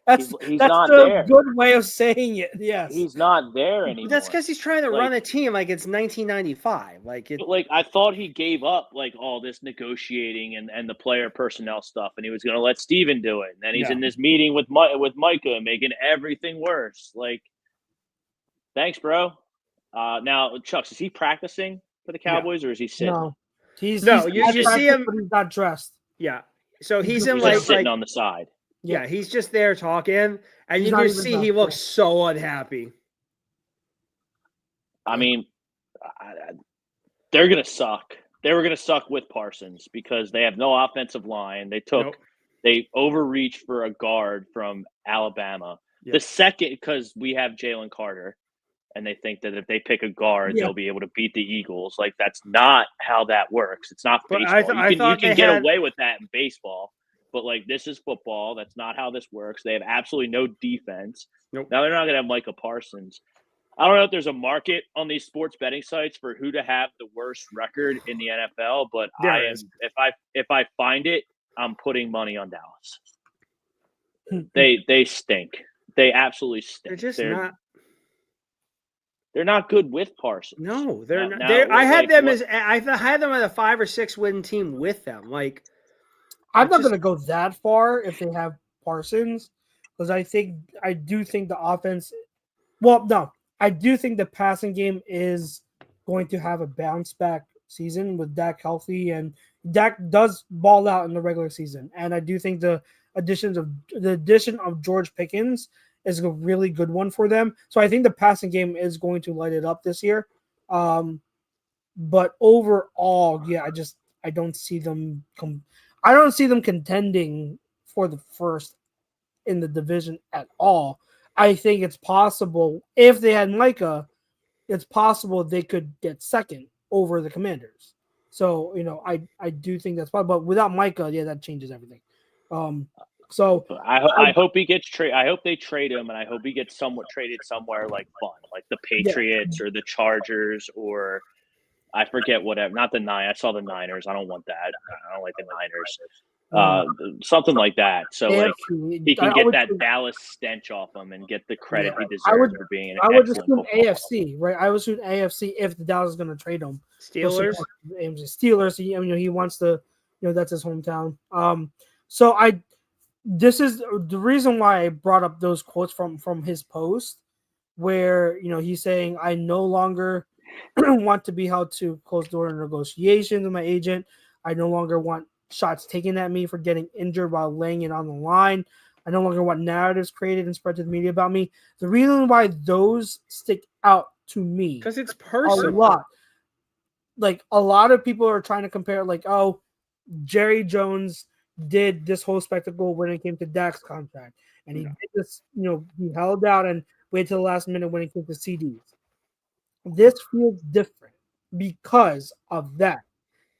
Speaker 1: That's
Speaker 2: not
Speaker 1: a
Speaker 2: there.
Speaker 1: good way of saying it. Yes.
Speaker 2: He's not there anymore.
Speaker 3: That's because he's trying to run a team like it's 1995.
Speaker 2: Like I thought he gave up like all this negotiating and the player personnel stuff, and he was going to let Steven do it. And then he's in this meeting with Micah, making everything worse. Like, thanks, bro. Now, Chucks, is he practicing? for the Cowboys, or is he sitting?
Speaker 1: No, he's
Speaker 3: No,
Speaker 1: he's
Speaker 3: you
Speaker 1: at
Speaker 3: see
Speaker 1: practice,
Speaker 3: him-
Speaker 1: but he's not dressed.
Speaker 3: Yeah. So he's
Speaker 1: He's
Speaker 3: in
Speaker 2: He's
Speaker 3: like
Speaker 2: just sitting
Speaker 3: like
Speaker 2: on the side.
Speaker 3: yeah, he's just there talking, and
Speaker 1: He's
Speaker 3: you
Speaker 1: not
Speaker 3: can
Speaker 1: even
Speaker 3: see he
Speaker 1: dressed,
Speaker 3: looks so unhappy.
Speaker 2: I mean, they're gonna suck. They were gonna suck with Parsons because they have no offensive line. They overreached for a guard from Alabama.
Speaker 3: Yep.
Speaker 2: The second, because we have Jalen Carter, and they think that if they pick a guard,
Speaker 1: Yeah.
Speaker 2: they'll be able to beat the Eagles. Like, that's not how that works. It's not
Speaker 3: But
Speaker 2: baseball.
Speaker 3: I
Speaker 2: you
Speaker 3: thought
Speaker 2: can
Speaker 3: they
Speaker 2: get
Speaker 3: had-
Speaker 2: away with that in baseball, but like, this is football. That's not how this works. They have absolutely no defense.
Speaker 3: Nope.
Speaker 2: Now they're not gonna have Micah Parsons. I don't know if there's a market on these sports betting sites for who to have the worst record in the NFL, but
Speaker 3: There is.
Speaker 2: if I find it, I'm putting money on Dallas. They stink. They absolutely stink.
Speaker 3: They're just not.
Speaker 2: They're not good with Parsons.
Speaker 3: No, they're
Speaker 2: Now-
Speaker 3: not. They're,
Speaker 2: now,
Speaker 3: I had
Speaker 2: like,
Speaker 3: them
Speaker 2: what-
Speaker 3: as I had them as a 5 or 6 win team with them. Like
Speaker 1: I'm
Speaker 3: It's
Speaker 1: not
Speaker 3: just-
Speaker 1: going to go that far if they have Parsons, because I do think the offense. Well, no, I do think the passing game is going to have a bounce back season with Dak healthy, and Dak does ball out in the regular season, and I do think the addition of George Pickens is a really good one for them. So I think the passing game is going to light it up this year. But overall, yeah, I don't see them I don't see them contending for the first in the division at all. I think it's possible if they had Micah, it's possible they could get second over the Commanders. So, I do think that's possible. But without Micah, yeah, that changes everything. So
Speaker 2: I hope he gets traded. I hope they trade him, and I hope he gets traded somewhere like fun, like the Patriots or the Chargers, or I forget whatever. Not the Niners. I saw the Niners. I don't want that. I don't like the Niners. Something like that. So like he can get that Dallas stench off him and get the credit he deserves for being an
Speaker 1: I would
Speaker 2: excellent
Speaker 1: assume
Speaker 2: football
Speaker 1: AFC, right? I would assume AFC if the Dallas is going to trade him.
Speaker 3: Steelers.
Speaker 1: Steelers. He wants to. That's his hometown. So this is the reason why I brought up those quotes from his post, where he's saying, I no longer want to be held to closed door negotiations with my agent. I no longer want shots taken at me for getting injured while laying it on the line. I no longer want narratives created and spread to the media about me. The reason why those stick out to me
Speaker 3: Because it's
Speaker 1: a
Speaker 3: personal.
Speaker 1: lot. Like, a lot of people are trying to compare, like, oh, Jerry Jones did this whole spectacle when it came to Dak's contract. And he did this, he held out and waited till the last minute when it came to CDs. This feels different because of that.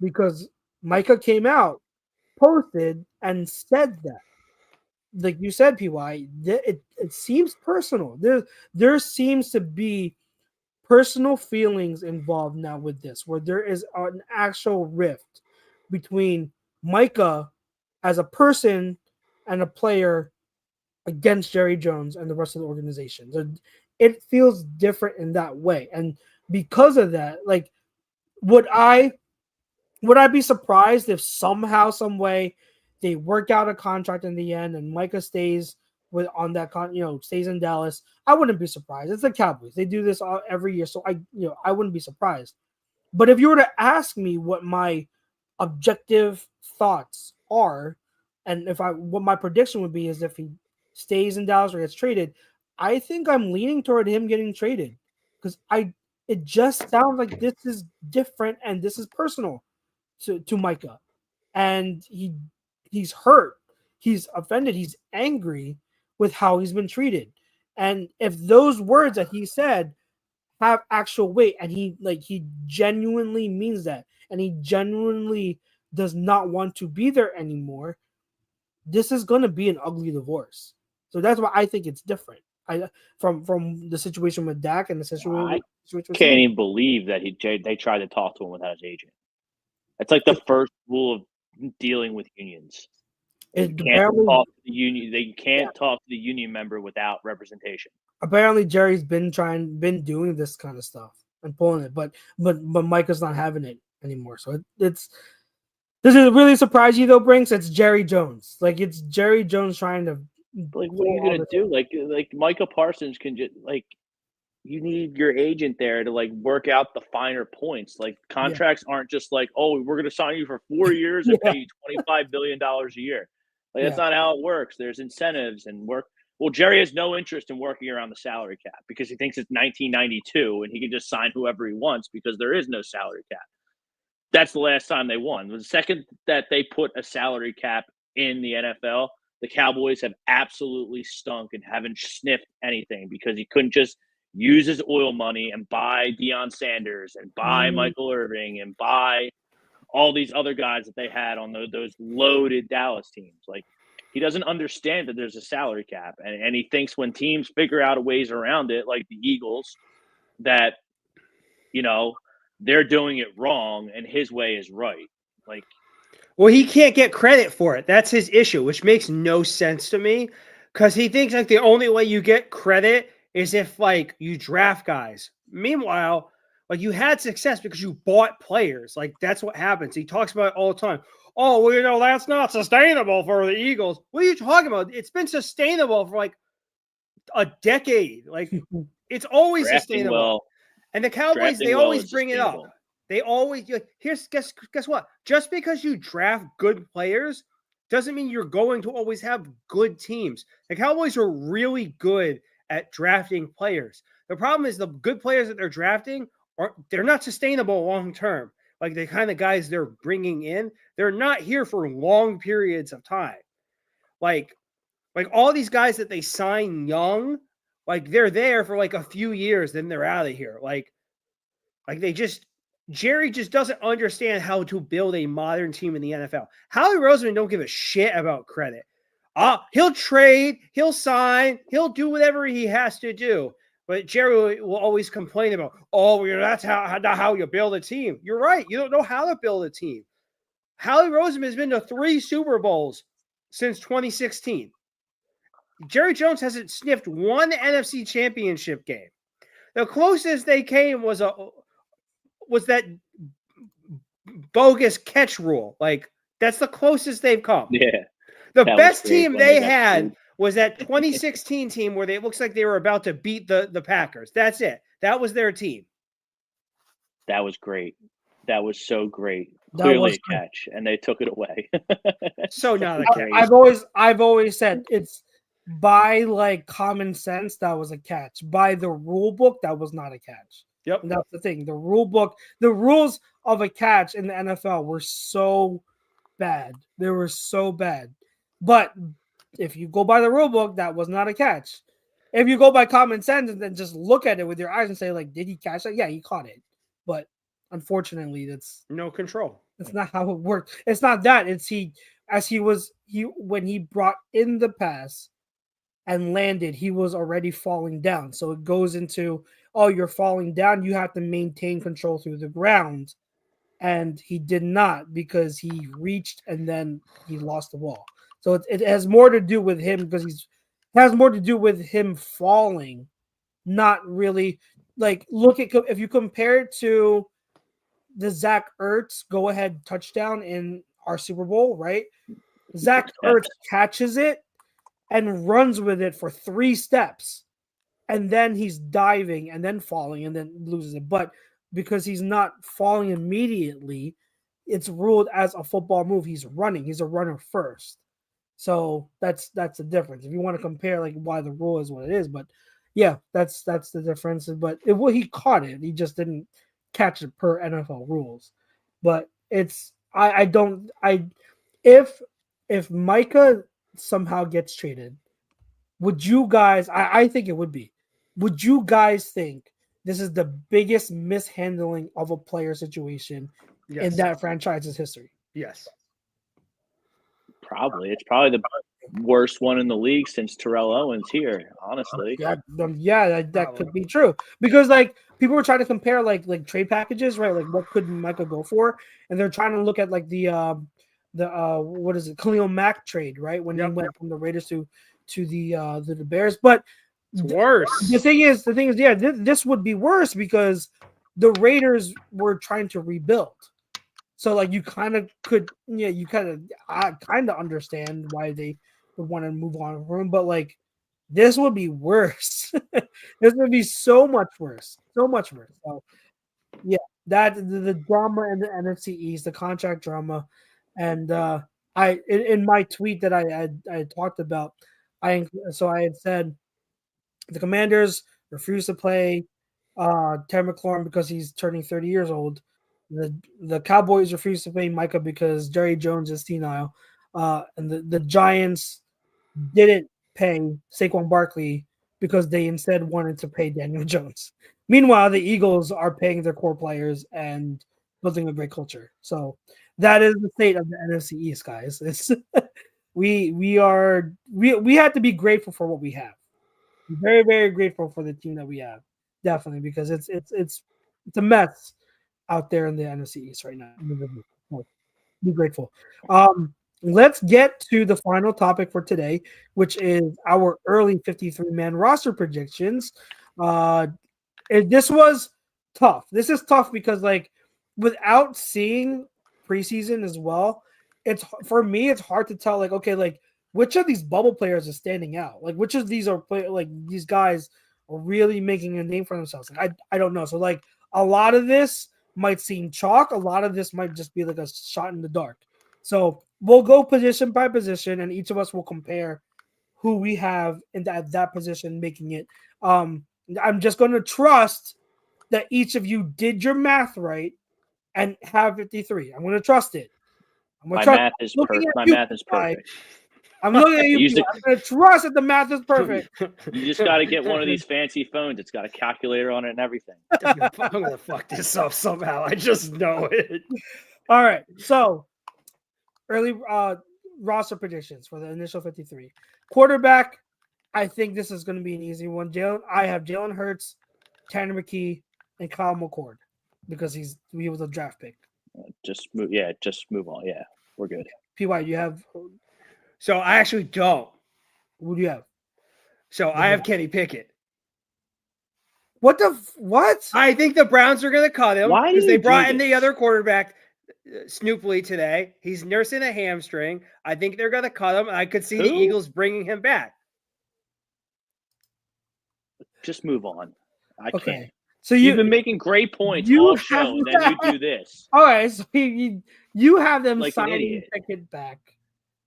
Speaker 1: Because Micah came out, posted, and said that. Like you said, PY, it seems personal. There seems to be personal feelings involved now with this, where there is an actual rift between Micah as a person and a player against Jerry Jones and the rest of the organization. So it feels different in that way. And because of that, like, would I be surprised if somehow, some way they work out a contract in the end and Micah stays stays in Dallas? I wouldn't be surprised. It's the Cowboys. They do this every year. So I wouldn't be surprised. But if you were to ask me what my objective thoughts are, and what my prediction would be is if he stays in Dallas or gets traded, I think I'm leaning toward him getting traded, because it just sounds like this is different and this is personal to Micah, and he's hurt, he's offended, he's angry with how he's been treated. And if those words that he said have actual weight, and he genuinely means that, and he genuinely does not want to be there anymore, this is going to be an ugly divorce. So that's why I think it's different. From the situation with Dak and the situation.
Speaker 2: I can't even believe that they tried to talk to him without his agent. It's like the first rule of dealing with unions. You can't talk to the union. They can't talk to the union member without representation.
Speaker 1: Apparently, Jerry's been doing this kind of stuff and pulling it, but Micah's not having it anymore. So does it really surprise you though, Brinks? It's Jerry Jones. Like, it's Jerry Jones trying to.
Speaker 2: Like, what are you gonna do? Like Micah Parsons can just you need your agent there to like work out the finer points. Like contracts aren't just like, oh, we're going to sign you for 4 years and pay you $25 billion a year. Like that's not how it works. There's incentives and work. Well, Jerry has no interest in working around the salary cap because he thinks it's 1992 and he can just sign whoever he wants because there is no salary cap. That's the last time they won. The second that they put a salary cap in the NFL, the Cowboys have absolutely stunk and haven't sniffed anything because he couldn't just use his oil money and buy Deion Sanders and buy Michael Irving and buy all these other guys that they had on those loaded Dallas teams. Like, he doesn't understand that there's a salary cap. And he thinks when teams figure out ways around it, like the Eagles, that, you know, they're doing it wrong and his way is right. Like,
Speaker 3: well, he can't get credit for it. That's his issue, which makes no sense to me because he thinks like the only way you get credit is if like you draft guys. Meanwhile, like you had success because you bought players. Like that's what happens. He talks about it all the time. Oh, well, you know, that's not sustainable for the Eagles. What are you talking about? It's been sustainable for like a decade. Like it's always sustainable.
Speaker 2: Well,
Speaker 3: and the Cowboys, they always bring it up. They always guess what? Just because you draft good players doesn't mean you're going to always have good teams. The Cowboys are really good at drafting players. The problem is the good players that they're drafting they're not sustainable long term. Like the kind of guys they're bringing in, they're not here for long periods of time. Like all these guys that they sign young, like they're there for like a few years, then they're out of here. Like Jerry just doesn't understand how to build a modern team in the NFL. Howie Roseman don't give a shit about credit. He'll trade, he'll sign, he'll do whatever he has to do. But Jerry will always complain about, that's not how you build a team. You're right. You don't know how to build a team. Howie Roseman has been to 3 Super Bowls since 2016. Jerry Jones hasn't sniffed one NFC championship game. The closest they came was that bogus catch rule. Like, that's the closest they've come.
Speaker 2: Yeah.
Speaker 3: The best team they had was that 2016 team where it looks like they were about to beat the Packers. That's it. That was their team.
Speaker 2: That was great. That was so great. Clearly a catch, and they took it away.
Speaker 3: So not a catch.
Speaker 1: I've always said it's by like common sense that was a catch. By the rule book, that was not a catch.
Speaker 3: Yep.
Speaker 1: And that's the thing. The rule book, the rules of a catch in the NFL were so bad. They were so bad. But if you go by the rule book, that was not a catch. If you go by common sense and then just look at it with your eyes and say, like, did he catch it? Yeah, he caught it. But unfortunately, that's
Speaker 3: no control.
Speaker 1: That's not how it worked. It's not that. It's when he brought in the pass and landed, he was already falling down. So it goes into, you're falling down. You have to maintain control through the ground. And he did not because he reached and then he lost the ball. So it has more to do with him because it has more to do with him falling, not really like if you compare it to the Zach Ertz go-ahead touchdown in our Super Bowl, right? Zach Ertz catches it and runs with it for 3 steps, and then he's diving and then falling and then loses it. But because he's not falling immediately, it's ruled as a football move. He's running. He's a runner first. So that's the difference. If you want to compare like why the rule is what it is, but yeah, that's the difference. But he caught it. He just didn't catch it per NFL rules. But it's if Micah somehow gets traded, would you guys? I think it would be. Would you guys think this is the biggest mishandling of a player situation in that franchise's history?
Speaker 3: Yes.
Speaker 2: Probably. It's probably the worst one in the league since Terrell Owens here, honestly.
Speaker 1: That could be true. Because like people were trying to compare like trade packages, right? Like what could Micah go for? And they're trying to look at like the what is it, Khalil Mack trade, right? When he went from the Raiders to the Bears. But
Speaker 3: it's worse.
Speaker 1: The thing is, this would be worse because the Raiders were trying to rebuild. So like you kind of understand why they would want to move on from him, but like this would be worse. This would be so much worse. So much worse. So yeah, that the drama in the NFC East, the contract drama, and in my tweet that I talked about, I had said the Commanders refuse to play Terry McLaurin because he's turning 30 years old. The Cowboys refuse to pay Micah because Jerry Jones is senile. And the Giants didn't pay Saquon Barkley because they instead wanted to pay Daniel Jones. Meanwhile, the Eagles are paying their core players and building a great culture. So that is the state of the NFC East, guys. It's we had to be grateful for what we have. Very, very grateful for the team that we have. Definitely, because it's a mess out there in the NFC East right now. Be grateful. Let's get to the final topic for today, which is our early 53-man roster predictions. This was tough. This is tough because, like, without seeing preseason as well, it's for me. It's hard to tell. Like, okay, like which of these bubble players is standing out? Like, which of these are like these guys are really making a name for themselves? Like, I don't know. So, like, a lot of this might seem chalk. A lot of this might just be like a shot in the dark. So we'll go position by position, and each of us will compare who we have in that position making it. I'm just going to trust that each of you did your math right and have 53. I'm going to trust it.
Speaker 2: My math is perfect.
Speaker 1: I'm looking at you. I'm going to trust that the math is perfect.
Speaker 2: You just got to get one of these fancy phones. It's got a calculator on it and everything.
Speaker 3: I'm going to fuck this up somehow. I just know it.
Speaker 1: All right. So, early roster predictions for the initial 53. Quarterback, I think this is going to be an easy one. I have Jalen Hurts, Tanner McKee, and Kyle McCord because he was a draft pick.
Speaker 2: Just move on. Yeah, we're good.
Speaker 1: PY, you have...
Speaker 3: So I actually don't.
Speaker 1: Who do you have?
Speaker 3: So I have Kenny Pickett.
Speaker 1: What?
Speaker 3: I think the Browns are going to cut him because they brought in the other quarterback, Snooply, today. He's nursing a hamstring. I think they're going to cut him. I could see the Eagles bringing him back.
Speaker 2: Just move on. I can't.
Speaker 1: So
Speaker 2: you've been making great points all show, and then you do this.
Speaker 1: All right, so you have them
Speaker 2: like
Speaker 1: signing Pickett back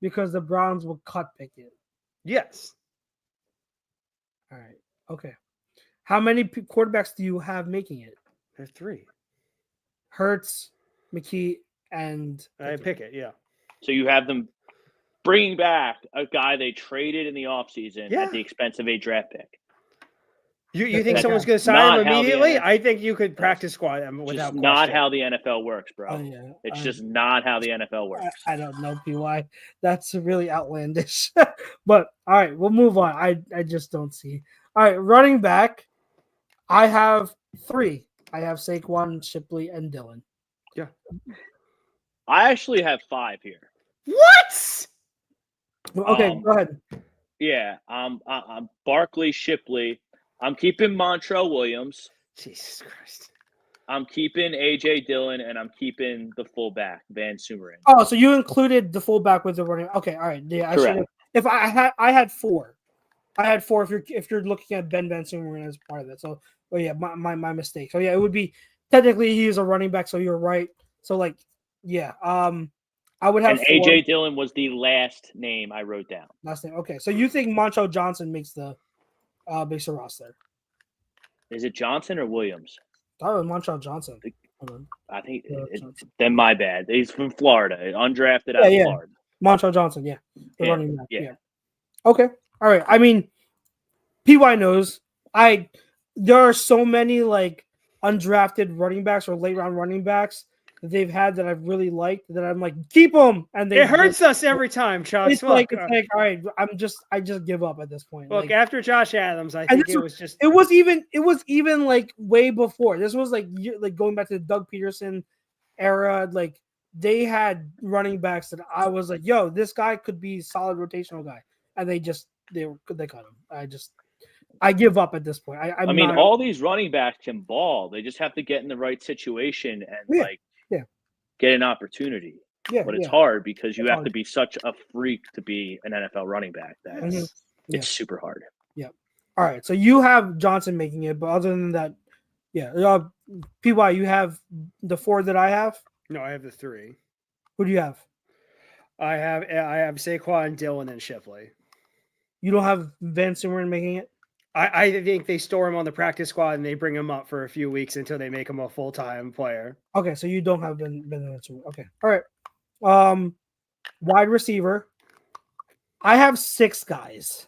Speaker 1: because the Browns will cut Pickett.
Speaker 3: Yes.
Speaker 1: All right. Okay. How many quarterbacks do you have making it?
Speaker 3: There's 3.
Speaker 1: Hurts, McKee, and
Speaker 3: Pickett. Yeah.
Speaker 2: So you have them bringing back a guy they traded in the offseason at the expense of a draft pick.
Speaker 3: You think someone's going to sign him immediately? I think you could practice squad him without question.
Speaker 2: Not how the NFL works, bro.
Speaker 1: Yeah.
Speaker 2: It's just not how the NFL works.
Speaker 1: I don't know, PY. That's really outlandish. But, all right, we'll move on. I just don't see. All right, running back, I have 3. I have Saquon, Shipley, and Dylan.
Speaker 3: Yeah.
Speaker 2: I actually have 5 here.
Speaker 3: What?
Speaker 1: Okay, go ahead.
Speaker 2: Yeah, I'm Barkley, Shipley. I'm keeping Montrell Williams.
Speaker 3: Jesus Christ.
Speaker 2: I'm keeping A.J. Dillon, and I'm keeping the fullback, Van Sumeren.
Speaker 1: Oh, so you included the fullback with the running. Okay, all right. Yeah,
Speaker 2: correct.
Speaker 1: If I had 4. I had 4 if you're looking at Ben Van Sumeren as part of that. So, my mistake. So yeah, it would be technically he is a running back. So you're right. So like, yeah. I would have.
Speaker 2: And A.J. Dillon was the last name I wrote down.
Speaker 1: Last name. Okay, so you think Montrell Johnson makes the roster?
Speaker 2: Is it Johnson or Williams?
Speaker 1: I thought it was Montrell Johnson.
Speaker 2: I think then my bad. He's from Florida, undrafted out of Florida.
Speaker 1: Montrell Johnson, running back. Yeah. Okay. All right. I mean, PY knows. There are so many like undrafted running backs or late round running backs that they've had that I've really liked that I'm like, keep them. And
Speaker 3: it hurts us every time, Chuck.
Speaker 1: It's like, all right, I just give up at this point.
Speaker 3: Look, after Josh Adams, I think it
Speaker 1: was even like way before. This was like going back to the Doug Peterson era. Like they had running backs that I was like, yo, this guy could be a solid rotational guy. And they cut him. I give up at this point. I mean,
Speaker 2: all these running backs can ball. They just have to get in the right situation and get an opportunity. Yeah, but it's hard because you have to be such a freak to be an NFL running back. It's super hard.
Speaker 1: All right, so you have Johnson making it, but other than that, yeah. PY, you have the 4 that I have.
Speaker 3: No, I have the 3.
Speaker 1: Who do you have?
Speaker 3: I have Saquon, Dillon, and Shipley.
Speaker 1: You don't have Van Sumeren making it.
Speaker 3: I think they store him on the practice squad and they bring him up for a few weeks until they make him a full-time player.
Speaker 1: Okay, so you don't have Ben Van Sumeren. Okay, all right. Wide receiver. I have 6 guys.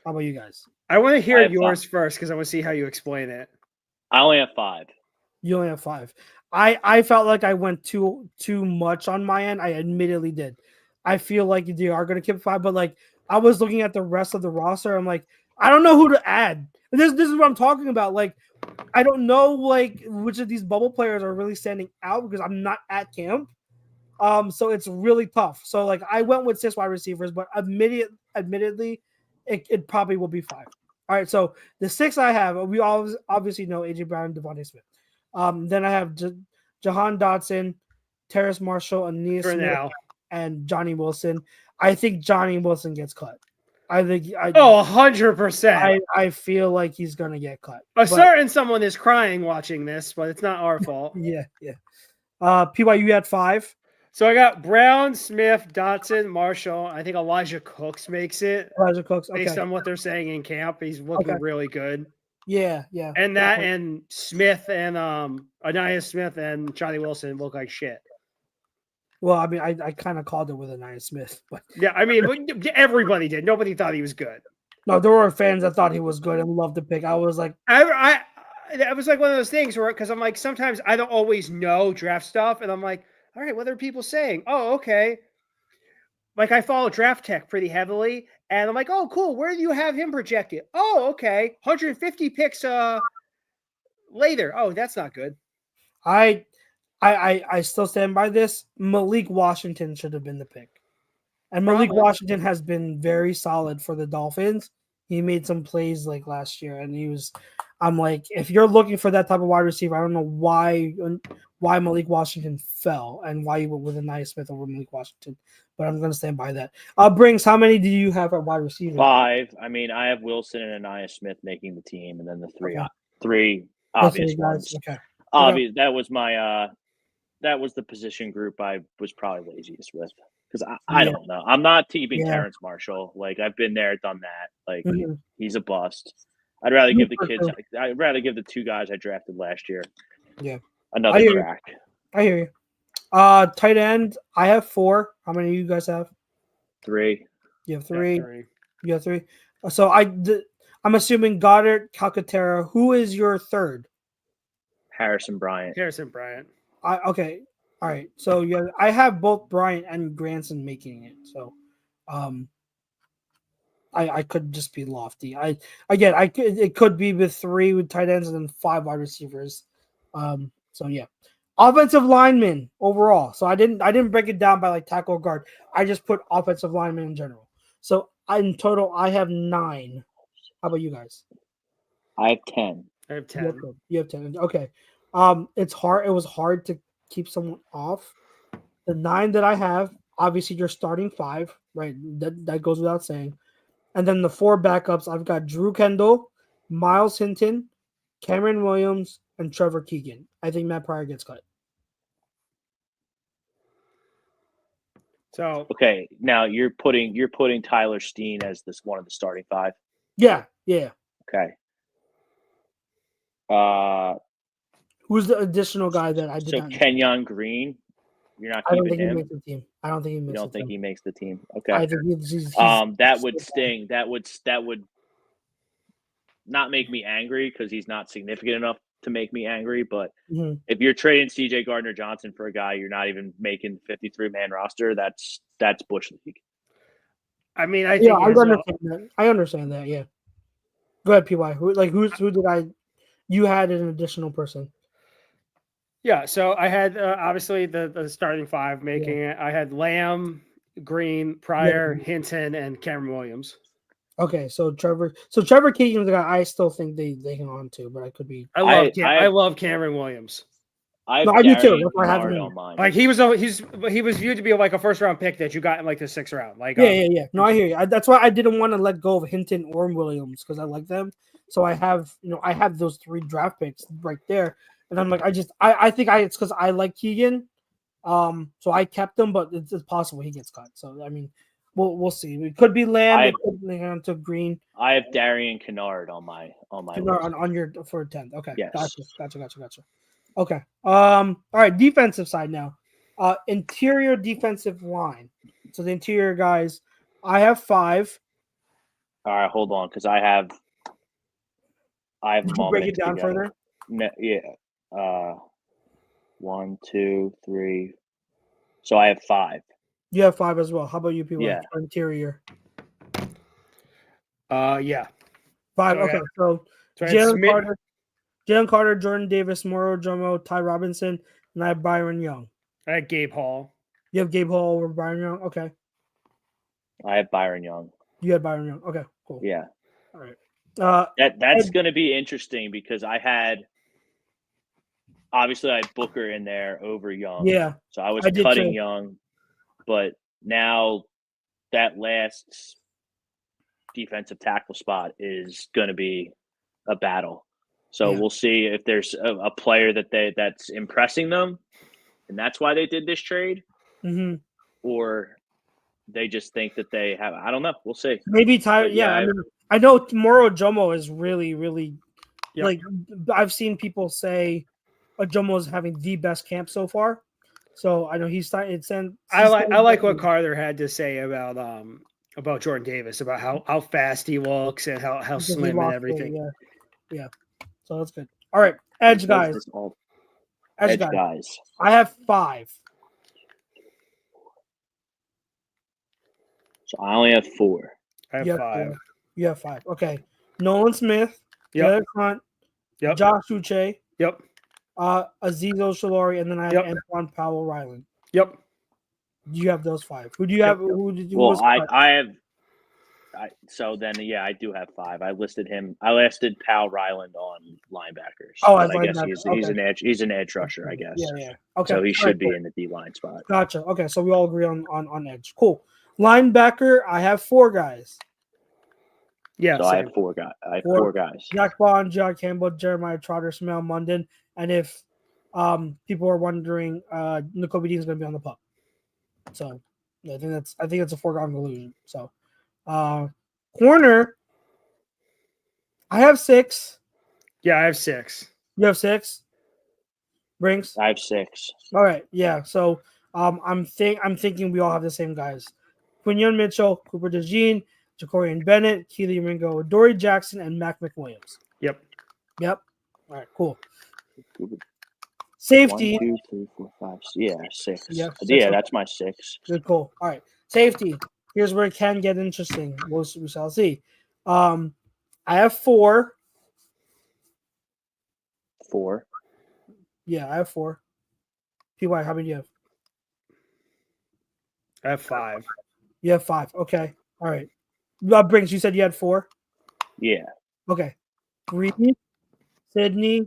Speaker 1: How about you guys?
Speaker 3: I want to hear
Speaker 2: have
Speaker 3: yours first because I want to see how you explain it.
Speaker 2: I only have 5.
Speaker 1: You only have 5. I felt like I went too much on my end. I admittedly did. I feel like they are going to keep 5, but like I was looking at the rest of the roster. I'm like, I don't know who to add. This is what I'm talking about. Like, I don't know like which of these bubble players are really standing out because I'm not at camp. So it's really tough. So like I went with 6 wide receivers, but admittedly, it probably will be 5. All right, so the 6 I have, we all obviously know AJ Brown, Devontae Smith. Then I have Jahan Dotson, Terrace Marshall, Aeneas Smith,
Speaker 3: now.
Speaker 1: and Johnny Wilson. I think Johnny Wilson gets cut. I think
Speaker 3: 100%.
Speaker 1: I feel like he's gonna get cut.
Speaker 3: Certain someone is crying watching this, but it's not our fault.
Speaker 1: Yeah. PY, you had 5.
Speaker 3: So I got Brown, Smith, Dotson, Marshall. I think Elijah Cooks makes it.
Speaker 1: Elijah Cooks, okay.
Speaker 3: Based on what they're saying in camp, he's looking really good.
Speaker 1: Yeah.
Speaker 3: And that and Smith and Aeneas Smith and Johnny Wilson look like shit.
Speaker 1: Well, I mean, I kind of called it with Aeneas Smith, but
Speaker 3: yeah, I mean, everybody did. Nobody thought he was good.
Speaker 1: No, there were fans that thought he was good and loved the pick. I was like,
Speaker 3: it was like one of those things where, because I'm like, sometimes I don't always know draft stuff, and I'm like, all right, what are people saying? Oh, okay. Like I follow Draft Tech pretty heavily, and I'm like, oh, cool. Where do you have him projected? Oh, okay, 150 picks later. Oh, that's not good.
Speaker 1: I still stand by this. Malik Washington should have been the pick. And Malik Washington has been very solid for the Dolphins. He made some plays like last year, and I'm like, if you're looking for that type of wide receiver, I don't know why Malik Washington fell and why you went with Aeneas Smith over Malik Washington, but I'm going to stand by that. Brings, how many do you have at wide receiver?
Speaker 2: 5. I mean, I have Wilson and Aeneas Smith making the team, and then the three obvious ones.
Speaker 1: Okay.
Speaker 2: Obvious. That was my that was the position group I was probably laziest with. Because I don't know. I'm not keeping Terrace Marshall. Like, I've been there, done that. Like, he's a bust. I'd rather give the 2 guys I drafted last year.
Speaker 1: Yeah.
Speaker 2: Another track.
Speaker 1: I hear you. Tight end, I have 4. How many do you guys have?
Speaker 2: 3.
Speaker 1: You have 3. You have 3. So I'm assuming Goddard, Calcaterra. Who is your third?
Speaker 2: Harrison Bryant.
Speaker 1: Okay. All right, so I have both Bryant and Granson making it. So, I could just be lofty. It could be with 3 with tight ends and then 5 wide receivers. So yeah, offensive linemen overall. So I didn't break it down by like tackle or guard. I just put offensive linemen in general. So in total, I have 9. How about you guys?
Speaker 2: I have 10.
Speaker 3: I have 10.
Speaker 1: You have 10. Okay. It's hard. It was hard to keep someone off. The 9 that I have, obviously you're starting 5, right? That goes without saying. And then the 4 backups, I've got Drew Kendall, Miles Hinton, Cameron Williams, and Trevor Keegan. I think Matt Pryor gets cut.
Speaker 3: So
Speaker 2: okay, now you're putting Tyler Steen as one of the starting 5.
Speaker 1: Yeah.
Speaker 2: Okay.
Speaker 1: Who's the additional guy that I did not?
Speaker 2: So Kenyon Green, you're not keeping him.
Speaker 1: I don't think he makes the team.
Speaker 2: You don't think he makes the team? Okay.
Speaker 1: I think he's
Speaker 2: that would sting. That would not make me angry because he's not significant enough to make me angry. But if you're trading CJ Gardner-Johnson for a guy you're not even making 53-man roster, that's Bush League.
Speaker 3: I mean, I think
Speaker 1: I understand that. Yeah. Go ahead, PY. Who did you had an additional person?
Speaker 3: Yeah, so I had obviously the starting 5 making it. I had Lamb, Green, Pryor, Hinton, and Cameron Williams.
Speaker 1: Okay, so Trevor Keegan's the guy I still think they hang on to, but I could be.
Speaker 3: I love Cameron Williams.
Speaker 2: I have
Speaker 1: No, I do too.
Speaker 2: Darian
Speaker 1: That's why I have him
Speaker 2: Kennard
Speaker 1: in.
Speaker 2: on mine.
Speaker 3: Like he was viewed to be like a first round pick that you got in like the 6th round. Like
Speaker 1: Yeah. No, I hear you. That's why I didn't want to let go of Hinton or Williams because I like them. So I have those 3 draft picks right there, and I'm like, I think it's because I like Keegan, so I kept them, but it's possible he gets cut. So I mean, we'll see. It could be Lamb, it could be Lamb to Green.
Speaker 2: I have Darian Kennard on my list.
Speaker 1: on your for 10th. Okay,
Speaker 2: Yes.
Speaker 1: Gotcha. Okay. All right. Defensive side now. Interior defensive line. So the interior guys, I have 5.
Speaker 2: All right, hold on, because I have.
Speaker 1: Did you break it down further?
Speaker 2: No, yeah. 1, 2, 3. So I have 5.
Speaker 1: You have 5 as well. How about you people?
Speaker 2: Yeah.
Speaker 1: For interior.
Speaker 3: Yeah.
Speaker 1: 5. Okay. So
Speaker 3: Jalen
Speaker 1: Carter, Jordan Davis, Moro Jomo, Ty Robinson, and I have Byron Young.
Speaker 3: I had Gabe Hall.
Speaker 1: You have Gabe Hall over Byron Young? Okay.
Speaker 2: I have Byron Young.
Speaker 1: You had Byron Young. Okay, cool.
Speaker 2: Yeah.
Speaker 1: All right.
Speaker 2: That's going to be interesting because I had Booker in there over Young.
Speaker 1: Yeah.
Speaker 2: So I was
Speaker 1: I did
Speaker 2: cutting
Speaker 1: too.
Speaker 2: Young, but now that last defensive tackle spot is going to be a battle. So
Speaker 1: Yeah.
Speaker 2: we'll see if there's a player that's impressing them, and that's why they did this trade, or they just think that they have. I don't know. We'll see.
Speaker 1: Maybe Ty. Yeah, I mean, I know Moro Jomo is really, really like. I've seen people say Jomo is having the best camp so far. So I know he's starting.
Speaker 3: I like what Carter had to say about Jordan Davis, about how fast he looks and how slim and everything.
Speaker 1: Yeah. So that's good. All right, edge guys.
Speaker 2: Edge guys.
Speaker 1: I have 5.
Speaker 2: So I only have 4.
Speaker 3: I have 5.
Speaker 1: You have 5. Okay. Nolan Smith.
Speaker 3: Yep.
Speaker 1: Hunt.
Speaker 3: Yep.
Speaker 1: Josh Uche.
Speaker 3: Yep.
Speaker 1: Aziz Oshalori, and then I have Antoine Powell Ryland.
Speaker 3: Yep.
Speaker 1: You have those 5. Who do you have? Who did you?
Speaker 2: Well, I have. So then, yeah, I do have 5. I listed Powell Ryland on linebackers.
Speaker 1: Oh,
Speaker 2: I guess he's an edge. He's an edge rusher, I guess.
Speaker 1: Yeah. Okay.
Speaker 2: So he should be in the D line spot.
Speaker 1: Gotcha. Okay, so we all agree on edge. Cool. Linebacker, I have 4 guys.
Speaker 3: Yeah.
Speaker 2: So I have 4 guys. Four guys.
Speaker 1: Jack Bond, John Campbell, Jeremiah Trotter, Smell Munden, and if people are wondering, Nakobe Dean's going to be on the pup. So I think that's a foregone conclusion. So corner, I have 6.
Speaker 3: Yeah, I have 6.
Speaker 1: You have 6. Brinks.
Speaker 2: I have 6.
Speaker 1: All right. Yeah. So I'm thinking we all have the same guys. Quinyon Mitchell, Cooper DeJean, Jakorian Bennett, Keely Ringo, Dory Jackson, and Mac McWilliams.
Speaker 3: Yep.
Speaker 1: All right, cool. Safety.
Speaker 2: 1, 2, 3, 4, 5. Yeah, 6.
Speaker 1: Yeah,
Speaker 2: Yeah, that's my 6.
Speaker 1: Good, cool. All right, safety. Here's where it can get interesting. We shall see. I have 4.
Speaker 2: 4.
Speaker 1: Yeah, I have 4. PY, how many do you have?
Speaker 3: I have 5.
Speaker 1: You have 5. Okay. All right. Briggs, you said you had 4?
Speaker 2: Yeah.
Speaker 1: Okay. Reed, Sydney,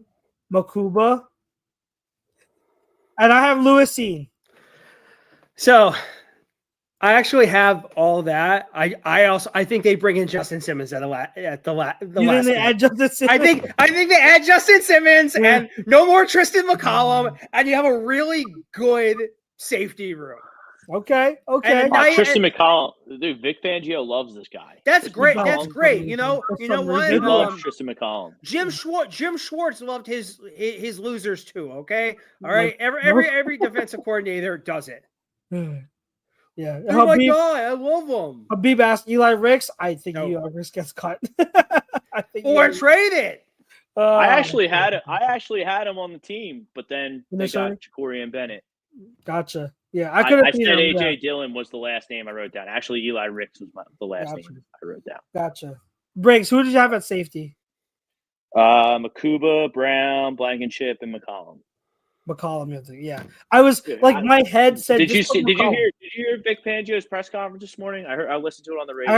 Speaker 1: Makuba, and I have Lewisine.
Speaker 3: So I actually have all that. I think they bring in Justin Simmons at the last
Speaker 1: Think they add Justin Simmons?
Speaker 3: I think they add Justin Simmons and no more Tristan McCollum, and you have a really good safety room.
Speaker 1: Okay.
Speaker 2: Tristan McCollum, dude. Vic Fangio loves this guy.
Speaker 3: That's great. That's great. You know what?
Speaker 2: He loves Tristan McCollum.
Speaker 3: Jim Schwartz loved his losers too. Okay. All right. Every defensive coordinator does it.
Speaker 1: Yeah.
Speaker 3: Oh my God, I love him.
Speaker 1: Habib asked Eli Ricks. I think Eli Ricks gets cut.
Speaker 3: Or traded.
Speaker 2: I actually had him on the team, but then they got Jakorian Bennett.
Speaker 1: Gotcha. Yeah,
Speaker 2: I said AJ Dillon was the last name I wrote down. Actually, Eli Ricks was the last name I wrote down.
Speaker 1: Gotcha. Briggs, who did you have at safety?
Speaker 2: Makuba, Brown, Blankenship, and McCollum.
Speaker 1: Yeah. I was my head said.
Speaker 2: Did you hear Vic Fangio's press conference this morning? I listened to it on the radio.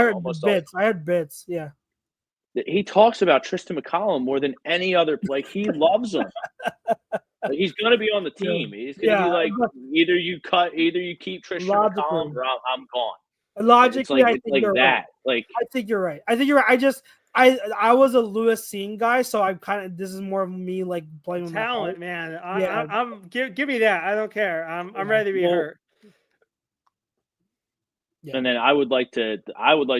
Speaker 1: I heard bits. Yeah.
Speaker 2: He talks about Tristan McCollum more than any other. Like he loves him. Like, he's going to be on the team. He's going to be like, either you keep Tristan McCollum or I'm gone.
Speaker 1: Logically,
Speaker 2: it's
Speaker 1: I think you're
Speaker 2: that.
Speaker 1: Right.
Speaker 2: Like,
Speaker 1: I think you're right. I was a Lewis Cine guy, so I'm kind of, this is more of me like playing with
Speaker 3: talent, man. I'm give me that. I don't care. I'm ready to be hurt.
Speaker 2: Yeah. And then I would like to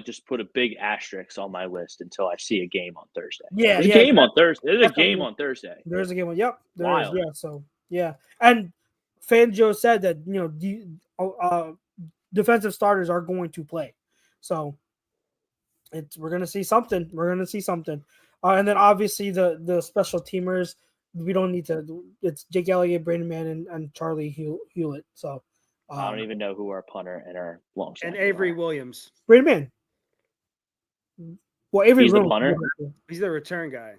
Speaker 2: just put a big asterisk on my list until I see a game on Thursday. There's a game on Thursday. There's a game on Thursday.
Speaker 1: There's a game on. Yep. There is. Yeah. So yeah, and Fangio said that defensive starters are going to play, so we're gonna see something. And then obviously the special teamers, we don't need to. It's Jake Elliott, Brandon Mann, and Charlie Hewlett. So.
Speaker 2: I don't even know who our punter and our long snapper
Speaker 3: and Avery Williams.
Speaker 1: Brandon Mann. Well, Avery
Speaker 2: He's the punter.
Speaker 3: He's the return guy.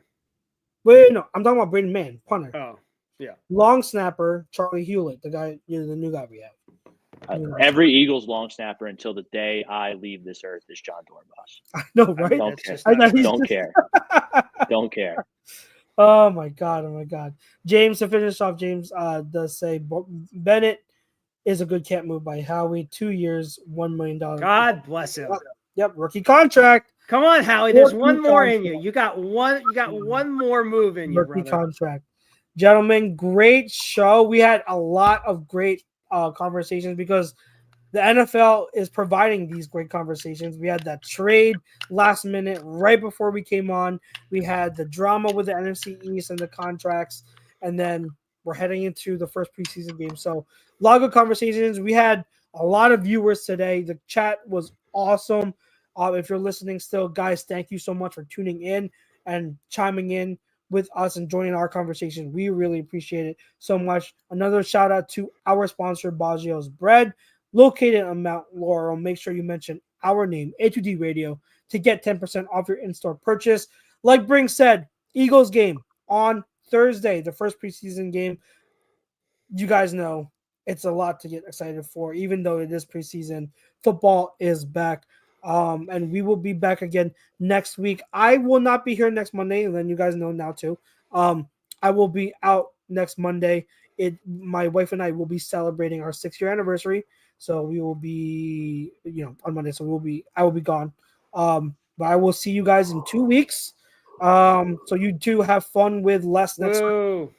Speaker 1: Wait, no, I'm talking about Brandon Mann, punter.
Speaker 3: Oh, yeah.
Speaker 1: Long snapper, Charlie Hewlett, the guy, the new guy we have.
Speaker 2: Every Eagles long snapper until the day I leave this earth is John Dornbus.
Speaker 1: I know, right?
Speaker 2: Don't care. Don't care.
Speaker 1: Oh my god. James, to finish off, James does say Bennett is a good camp move by Howie. 2 years, $1 million.
Speaker 3: God bless him.
Speaker 1: Yep, rookie contract.
Speaker 3: Come on, Howie. There's one more in you. You got one more move in you,
Speaker 1: rookie contract. Gentlemen, great show. We had a lot of great conversations because the NFL is providing these great conversations. We had that trade last minute right before we came on. We had the drama with the NFC East and the contracts, and then we're heading into the first preseason game. So a lot of good conversations. We had a lot of viewers today. The chat was awesome. If you're listening still, guys, thank you so much for tuning in and chiming in with us and joining our conversation. We really appreciate it so much. Another shout out to our sponsor, Baggio's Bread, located on Mount Laurel. Make sure you mention our name, A2D Radio, to get 10% off your in-store purchase. Like Brink said, Eagles game on Thursday, the first preseason game. You guys know it's a lot to get excited for, even though it is preseason. Football is back, and we will be back again next week. I will not be here next Monday, and then you guys know now too. I will be out next Monday. My wife and I will be celebrating our 6-year anniversary, so we will be, on Monday. So I will be gone. But I will see you guys in 2 weeks. So you two have fun with Les next week.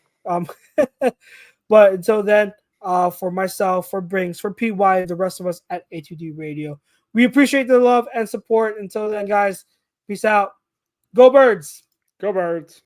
Speaker 1: But until then, for myself, for Brinks, for PY, the rest of us at A2D Radio, we appreciate the love and support. Until then, guys, peace out. Go Birds.
Speaker 3: Go Birds.